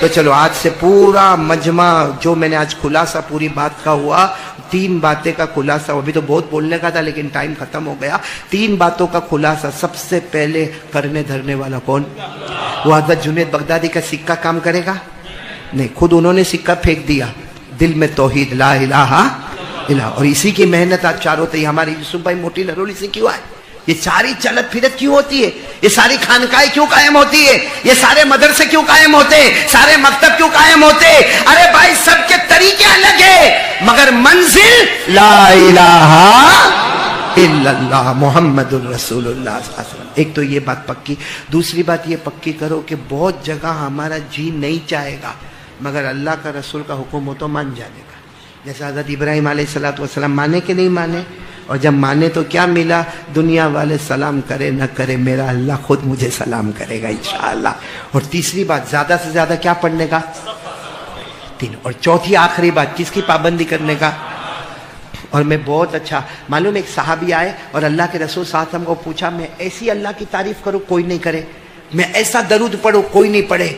تو چلو آج سے پورا مجمع جو میں نے آج خلاصہ پوری بات کا ہوا, 3 باتیں کا خلاصہ. ابھی تو بہت بولنے کا تھا لیکن ٹائم ختم ہو گیا. 3 باتوں کا خلاصہ. سب سے پہلے کرنے دھرنے والا کون؟ وہ حضرت جنید بغدادی کا سکہ کام کرے گا؟ نہیں, خود انہوں نے سکہ پھینک دیا. دل میں توحید لا الہ الا, اور اسی کی محنت آج چاروں تھی. ہماری یوسف بھائی موٹی نرولی سے کیوں آئے؟ یہ ساری چلت پھرت کیوں ہوتی ہے؟ یہ ساری خانقاہیں کیوں قائم ہوتی ہے؟ یہ سارے مدرسے کیوں قائم ہوتے ہیں؟ سارے مکتب کیوں قائم ہوتے ہیں؟ ارے بھائی سب کے طریقے الگ ہیں, مگر منزل لا الہ الا اللہ محمد الرسول اللہ صلی اللہ علیہ وسلم. ایک تو یہ بات پکی. دوسری بات یہ پکی کرو کہ بہت جگہ ہمارا جی نہیں چاہے گا, مگر اللہ کا رسول کا حکم ہو تو مان جانے گا. جیسے حضرت ابراہیم علیہ السلام مانے کہ نہیں مانے؟ اور جب مانے تو کیا ملا؟ دنیا والے سلام کرے نہ کرے, میرا اللہ خود مجھے سلام کرے گا انشاءاللہ. اور تیسری بات, زیادہ سے زیادہ کیا پڑھنے کا؟ 3. اور چوتھی آخری بات, کس کی پابندی کرنے کا؟ اور میں بہت اچھا معلوم, ایک صحابی آئے اور اللہ کے رسول صلی اللہ علیہ وسلم کو پوچھا, میں ایسی اللہ کی تعریف کروں کوئی نہیں کرے, میں ایسا درود پڑھوں کوئی نہیں پڑھے,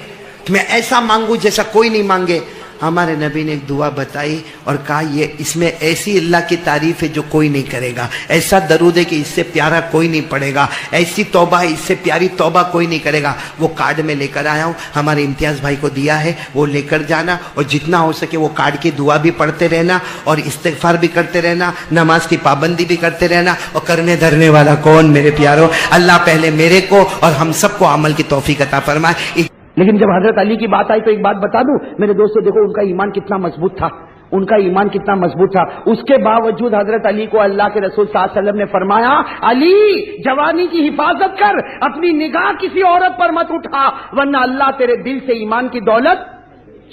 میں ایسا مانگوں جیسا کوئی نہیں مانگے. ہمارے نبی نے ایک دعا بتائی اور کہا یہ اس میں ایسی اللہ کی تعریف ہے جو کوئی نہیں کرے گا, ایسا درود ہے کہ اس سے پیارا کوئی نہیں پڑھے گا, ایسی توبہ ہے اس سے پیاری توبہ کوئی نہیں کرے گا. وہ کارڈ میں لے کر آیا ہوں, ہمارے امتیاز بھائی کو دیا ہے, وہ لے کر جانا اور جتنا ہو سکے وہ کارڈ کی دعا بھی پڑھتے رہنا اور استغفار بھی کرتے رہنا, نماز کی پابندی بھی کرتے رہنا. اور کرنے دھرنے والا کون میرے پیاروں؟ اللہ پہلے میرے کو اور ہم سب کو عمل کی توفیق عطا فرمائے. لیکن جب حضرت علی کی بات آئی تو ایک بات بتا دوں میرے دوستو, دیکھو ان کا ایمان کتنا مضبوط تھا, ان کا ایمان کتنا مضبوط تھا. اس کے باوجود حضرت علی کو اللہ کے رسول صلی اللہ علیہ وسلم نے فرمایا, علی جوانی کی حفاظت کر, اپنی نگاہ کسی عورت پر مت اٹھا, ورنہ اللہ تیرے دل سے ایمان کی دولت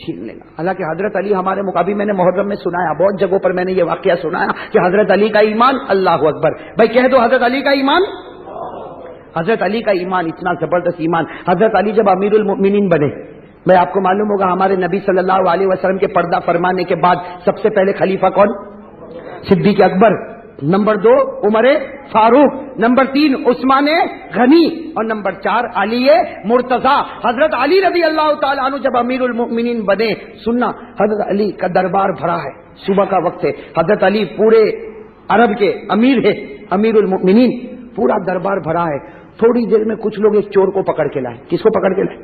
چھین لے گا. حالانکہ حضرت علی ہمارے مقابل, میں نے محرم میں سنایا, بہت جگہوں پر میں نے یہ واقعہ سنایا کہ حضرت علی کا ایمان, اللہ اکبر بھائی کہہ دو, حضرت علی کا ایمان, حضرت علی کا ایمان اتنا زبردست ایمان. حضرت علی جب امیر المؤمنین بنے, میں آپ کو معلوم ہوگا ہمارے نبی صلی اللہ علیہ وسلم کے پردہ فرمانے کے بعد سب سے پہلے خلیفہ کون؟ صدیق اکبر, نمبر 2 عمر فاروق, نمبر 3 عثمان غنی, اور نمبر 4 علی مرتضیٰ. حضرت علی رضی اللہ تعالیٰ عنہ جب امیر المؤمنین بنے, سننا حضرت علی کا دربار بھرا ہے, صبح کا وقت ہے, حضرت علی پورے عرب کے امیر ہے, امیر المؤمنین, پورا دربار بھرا ہے. تھوڑی دیر میں کچھ لوگ ایک چور کو پکڑ کے لائے. کس کو پکڑ کے لائے؟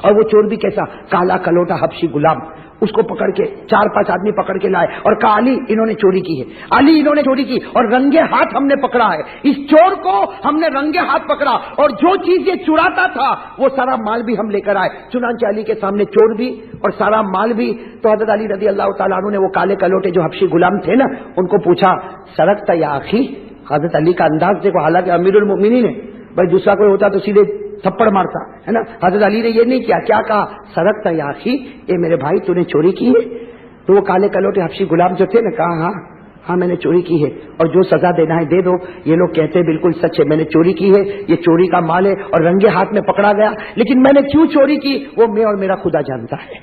اور وہ چور بھی کیسا؟ کالا کلوٹا حبشی غلام. اس کو پکڑ کے 4-5 آدمی پکڑ کے لائے اور کہا علی انہوں نے چوری کی ہے، علی انہوں نے چوری کی، اور رنگے ہاتھ ہم نے پکڑا ہے، اس چور کو ہم نے رنگے ہاتھ پکڑا، اور جو چیز یہ چراتا تھا وہ سارا مال بھی ہم لے کر آئے۔ چنانچہ علی کے سامنے چور بھی اور سارا مال بھی۔ تو حضرت علی رضی اللہ تعالیٰ عنہ نے وہ کالے کلوٹے جو حبشی غلام تھے نا ان کو پوچھا سرقت یا اخی؟ حضرت علی کا انداز دیکھو، حالانکہ امیر المومنین ہے، بھائی دوسرا کوئی ہوتا تو سیدھے تھپڑ مارتا ہے نا، حضرت علی نے یہ نہیں کیا، کیا کہا سرقت یا اخی، اے میرے بھائی تو نے چوری کی ہے؟ تو وہ کالے کلوٹے حبشی غلام جو تھے نا کہا ہاں میں نے چوری کی ہے، اور جو سزا دینا ہے دے دو۔ یہ لوگ کہتے ہیں بالکل سچ ہے، میں نے چوری کی ہے، یہ چوری کا مال ہے اور رنگے ہاتھ میں پکڑا گیا، لیکن میں نے کیوں چوری کی وہ میں اور میرا خدا جانتا ہے۔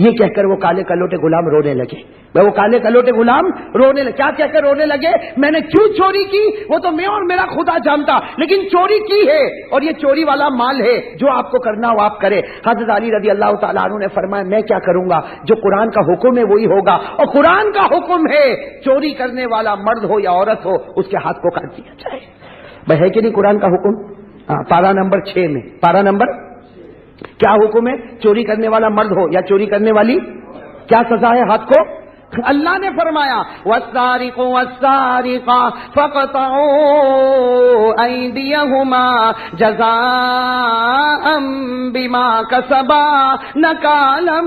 یہ کہہ کر وہ کالے کلوٹے غلام رونے لگے، وہ کالے کلوٹے غلام رونے لگے، کیا کہہ کر رونے لگے؟ میں نے کیوں چوری کی وہ تو میں اور میرا خدا جانتا، لیکن چوری کی ہے اور یہ چوری والا مال ہے، جو آپ کو کرنا وہ آپ کرے۔ حضرت علی رضی اللہ تعالیٰ عنہ نے فرمایا میں کیا کروں گا، جو قرآن کا حکم ہے وہی ہوگا، اور قرآن کا حکم ہے چوری کرنے والا مرد ہو یا عورت ہو اس کے ہاتھ کو کاٹ دیا جائے۔ بھائی ہے کہ نہیں قرآن کا حکم؟ پارہ نمبر 6 میں، پارہ نمبر کیا حکم ہے؟ چوری کرنے والا مرد ہو یا چوری کرنے والی کیا سزا ہے ہاتھ کو؟ اللہ نے فرمایا والسارق والسارقة فاقطعوا أيديهما جزاء بما كسبا نكالا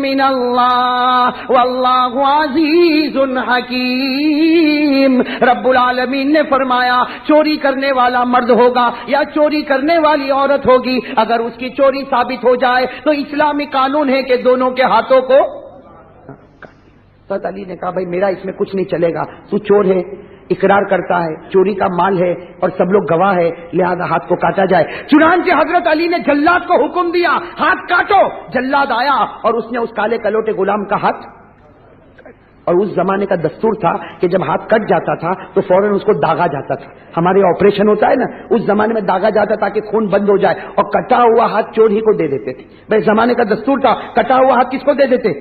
من الله والله عزيز حكيم۔ رب العالمین نے فرمایا چوری کرنے والا مرد ہوگا یا چوری کرنے والی عورت ہوگی، اگر اس کی چوری ثابت ہو جائے تو اسلامی قانون ہے کہ دونوں کے ہاتھوں کو۔ حضرت علی نے کہا بھائی میرا اس میں کچھ نہیں چلے گا، تو چور ہے، اقرار کرتا ہے، چوری کا مال ہے اور سب لوگ گواہ ہے، لہذا ہاتھ کو کاٹا جائے۔ چنانچہ حضرت علی نے جلاد کو حکم دیا ہاتھ کاٹو۔ جلاد آیا اور اس نے اس کالے کلوٹے غلام کا ہاتھ، اور اس زمانے کا دستور تھا کہ جب ہاتھ کٹ جاتا تھا تو فوراً اس کو داغا جاتا تھا، ہمارے آپریشن ہوتا ہے نا اس زمانے میں داغا جاتا تاکہ خون بند ہو جائے، اور کٹا ہوا ہاتھ چور ہی کو دے دیتے تھے۔ بھائی زمانے کا دستور تھا، کٹا ہوا ہاتھ کس کو دے دیتے؟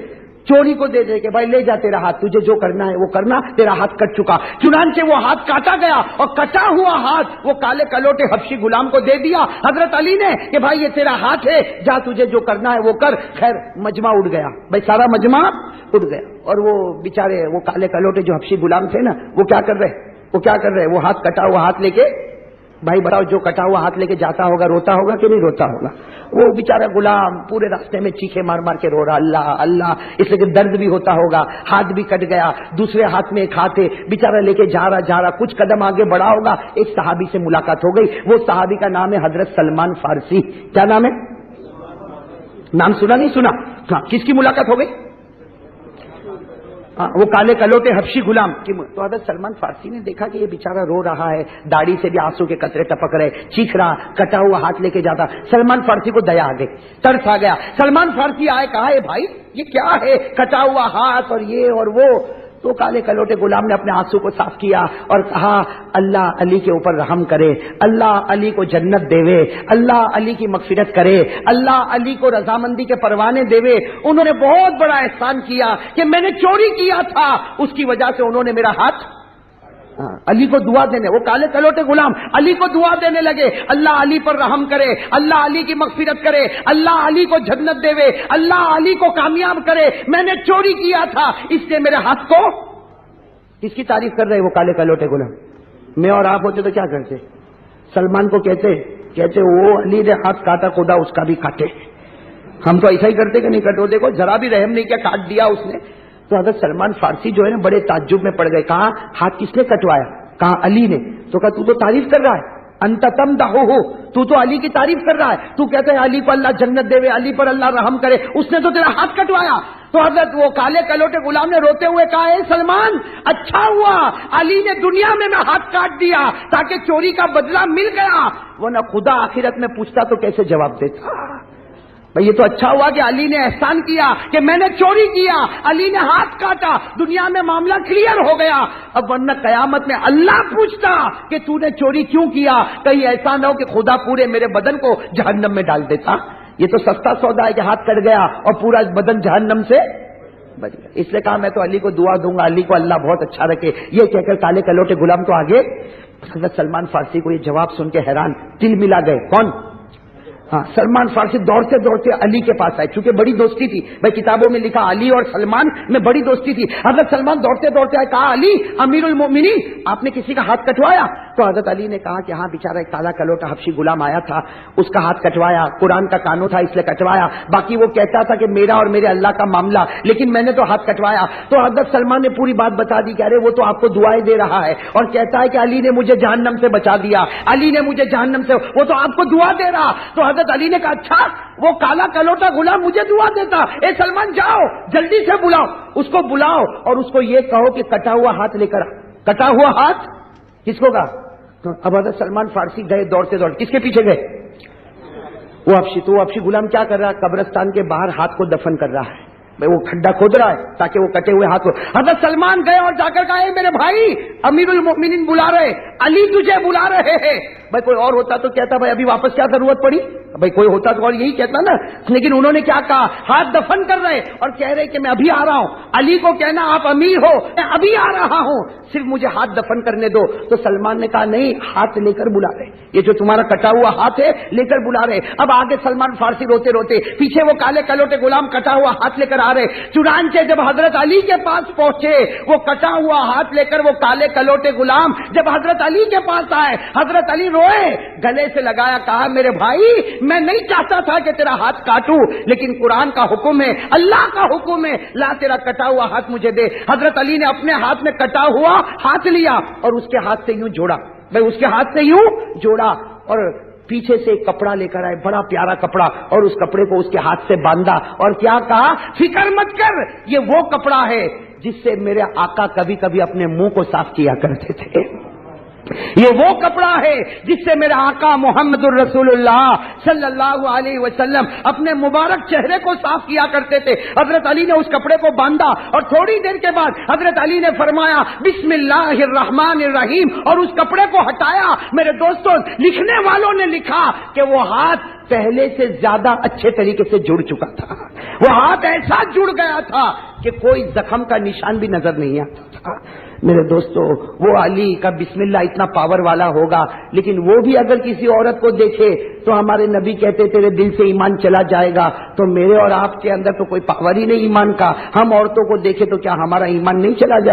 چوری کو دے دے کہ بھائی لے جا تیرا ہاتھ، تجھے جو کرنا ہے وہ کرنا، تیرا ہاتھ کٹ چکا۔ چنانچہ وہ ہاتھ کاٹا گیا اور کٹا ہوا ہاتھ وہ کالے کلوٹے حبشی غلام کو دے دیا حضرت علی نے کہ بھائی یہ تیرا ہاتھ ہے، جا تجھے جو کرنا ہے وہ کر۔ خیر مجمع اٹھ گیا، بھائی سارا مجمع اٹھ گیا، اور وہ بیچارے وہ کالے کلوٹے جو حبشی غلام تھے نا وہ کیا کر رہے وہ ہاتھ کٹا ہوا ہاتھ لے کے، بھائی بتاؤ جو کٹا ہوا ہاتھ لے کے جاتا ہوگا روتا ہوگا کہ نہیں روتا ہوگا؟ وہ بیچارہ غلام پورے راستے میں چیخے مار مار کے رو رہا اللہ اللہ، اس لیے کہ درد بھی ہوتا ہوگا، ہاتھ بھی کٹ گیا، دوسرے ہاتھ میں ایک ہاتھ ہے، بیچارہ لے کے جا رہا کچھ قدم آگے بڑھا ہوگا، ایک صحابی سے ملاقات ہو گئی۔ وہ صحابی کا نام ہے حضرت سلمان فارسی۔ کیا نام ہے؟ نام سنا نہیں سنا؟ ہاں، کس کی ملاقات ہو گئی؟ وہ کالے کلوٹے حبشی غلام کی۔ تو حضرت سلمان فارسی نے دیکھا کہ یہ بیچارہ رو رہا ہے، داڑھی سے بھی آنسو کے قطرے ٹپک رہے، چیخ رہا، کٹا ہوا ہاتھ لے کے جاتا۔ سلمان فارسی کو دیا آ گئی، ترس آ گیا۔ سلمان فارسی آئے، کہا ہے بھائی یہ کیا ہے، کٹا ہوا ہاتھ اور یہ اور وہ؟ تو کالے کلوٹے غلام نے اپنے آنسو کو صاف کیا اور کہا اللہ علی کے اوپر رحم کرے، اللہ علی کو جنت دے، اللہ علی کی مغفرت کرے، اللہ علی کو رضامندی کے پروانے دے۔ انہوں نے بہت بڑا احسان کیا کہ میں نے چوری کیا تھا، اس کی وجہ سے انہوں نے میرا ہاتھ علی کو دعا دینے، وہ کالے کلوٹے غلام علی کو دعا دینے لگے، اللہ علی پر رحم کرے، اللہ علی کی مغفرت کرے، اللہ علی کو جنت دے، اللہ علی کو کامیاب کرے، میں نے چوری کیا تھا اس سے میرے ہاتھ کو۔ اس کی تعریف کر رہے وہ کالے کلوٹے غلام۔ میں اور آپ ہوتے تو کیا کرتے؟ سلمان کو کہتے وہ علی نے ہاتھ کاٹا، خدا اس کا بھی کاٹے۔ ہم تو ایسا ہی کرتے کہ نہیں کٹو، دیکھو ذرا بھی رحم نہیں کیا، کاٹ دیا اس نے۔ تو حضرت سلمان فارسی جو ہے نا بڑے تعجب میں پڑ گئے، کہا ہاتھ کس نے کٹوایا؟ کہا علی نے۔ تو کہا تو تعریف کر رہا ہے، انت تمدحہ، تو علی کی تعریف کر رہا ہے، تو کہتا ہے علی کو اللہ جنت دے، علی پر اللہ رحم کرے، اس نے تو تیرا ہاتھ کٹوایا۔ تو حضرت وہ کالے کلوٹے غلام نے روتے ہوئے کہا اے سلمان اچھا ہوا علی نے دنیا میں ہاتھ کاٹ دیا تاکہ چوری کا بدلہ مل گیا، ورنہ خدا آخرت میں پوچھتا تو کیسے جواب دیتا؟ بھئی یہ تو اچھا ہوا کہ علی نے احسان کیا کہ میں نے چوری کیا، علی نے ہاتھ کاٹا، دنیا میں معاملہ کلیئر ہو گیا۔ اب ورنہ قیامت میں اللہ پوچھتا کہ تو نے چوری کیوں کیا، کہیں ایسا نہ ہو کہ خدا پورے میرے بدن کو جہنم میں ڈال دیتا۔ یہ تو سستا سودا ہے کہ ہاتھ کٹ گیا اور پورا بدن جہنم سے بچ گیا۔ اس لیے کہا میں تو علی کو دعا دوں گا، علی کو اللہ بہت اچھا رکھے۔ یہ کہہ کر کالے کلوٹے غلام تو آگے۔ حضرت سلمان فارسی کو یہ جواب سن کے حیران، دل ملا گئے۔ کون؟ ہاں سلمان فارسی دوڑتے دوڑتے علی کے پاس آئے، چونکہ بڑی دوستی تھی بھائی، کتابوں میں لکھا علی اور سلمان میں بڑی دوستی تھی. حضرت سلمان دوڑتے دوڑتے آئے، کہا علی امیر المومنین آپ نے کسی کا ہاتھ کٹوایا؟ تو حضرت علی نے کہا کہ ہاں بیچارہ ایک کالا کلوٹا حبشی غلام آیا تھا، اس کا ہاتھ کٹوایا، قرآن کا قانون تھا اس لیے کٹوایا، باقی وہ کہتا تھا کہ میرا اور میرے اللہ کا معاملہ، لیکن میں نے تو ہاتھ کٹوایا. تو حضرت سلمان نے پوری بات بتا دی کہ ارے وہ تو آپ کو دعائیں دے رہا ہے اور کہتا ہے کہ علی نے مجھے جہنم سے بچا دیا، علی نے مجھے جہنم سے، وہ تو آپ کو دعا دے رہا. تو حضرت علی نے کہا اچھا وہ کالا کلوٹا غلام مجھے دعا دیتا، اے سلمان جاؤ جلدی سے بلاؤ اس کو، بلاؤ اور اس کو یہ کہو کہ کٹا ہوا ہاتھ لے کر آ. کٹا ہوا ہاتھ کس کو کہا؟ تو اب حضرت سلمان فارسی گئے دوڑتے دوڑتے، کس کے پیچھے گئے؟ وہ حبشی. تو وہ حبشی غلام کیا کر رہا ہے؟ قبرستان کے باہر ہاتھ کو دفن کر رہا ہے، وہ کھڈا کھود رہا ہے تاکہ وہ کٹے ہوئے ہاتھ کو. حضرت سلمان گئے اور جا کر کہا اے میرے بھائی امیر المؤمنین بلا رہے، علی تجھے بلا رہے ہیں. بھائی کوئی اور ہوتا تو کہتا بھائی ابھی واپس کیا ضرورت پڑی، بھائی کوئی ہوتا تو اور یہی کہتا نا، لیکن انہوں نے کیا کہا؟ ہاتھ دفن کر رہے اور کہہ رہے کہ میں ابھی آ رہا ہوں. علی کو کہنا آپ امیر ہو، میں ابھی آ رہا ہوں، صرف مجھے ہاتھ دفن کرنے دو. تو سلمان نے کہا نہیں، ہاتھ لے کر بلا رہے، یہ جو تمہارا کٹا ہوا ہاتھ ہے لے کر بلا رہے. اب آگے سلمان فارسی روتے روتے، پیچھے وہ کالے کلوٹے غلام کٹا ہوا ہاتھ لے کر آ رہے. چنانچہ جب حضرت علی کے پاس پہنچے، وہ کٹا ہوا ہاتھ لے کر وہ کالے کلوٹے غلام جب حضرت علی کے پاس آئے، حضرت علی روئے، گلے سے لگایا، کہا میرے بھائی میں نہیں چاہتا تھا کہ تیرا ہاتھ کاٹوں، لیکن قرآن کا حکم ہے، اللہ کا حکم ہے، لا تیرا کٹا ہوا ہاتھ مجھے دے. حضرت علی نے اپنے ہاتھ میں کٹا ہوا ہاتھ لیا اور اس کے ہاتھ سے یوں جوڑا، بھائی اس کے ہاتھ سے یوں جوڑا، اور پیچھے سے ایک کپڑا لے کر آئے، بڑا پیارا کپڑا، اور اس کپڑے کو اس کے ہاتھ سے باندھا اور کیا کہا؟ فکر مت کر، یہ وہ کپڑا ہے جس سے میرے آقا کبھی کبھی اپنے منہ کو صاف کیا کرتے تھے، یہ وہ کپڑا ہے جس سے میرے آقا محمد الرسول اللہ صلی اللہ علیہ وسلم اپنے مبارک چہرے کو صاف کیا کرتے تھے. حضرت علی نے اس کپڑے کو باندھا اور تھوڑی دیر کے بعد حضرت علی نے فرمایا بسم اللہ الرحمن الرحیم اور اس کپڑے کو ہٹایا. میرے دوستوں، لکھنے والوں نے لکھا کہ وہ ہاتھ پہلے سے زیادہ اچھے طریقے سے جڑ چکا تھا، وہ ہاتھ ایسا جڑ گیا تھا کہ کوئی زخم کا نشان بھی نظر نہیں آتا تھا. میرے دوستو، وہ علی کا بسم اللہ اتنا پاور والا ہوگا، لیکن وہ بھی اگر کسی عورت کو دیکھے تو ہمارے نبی کہتے تیرے دل سے ایمان چلا جائے گا. تو میرے اور آپ کے اندر تو کوئی پاور ہی نہیں ایمان کا، ہم عورتوں کو دیکھے تو کیا ہمارا ایمان نہیں چلا جائے؟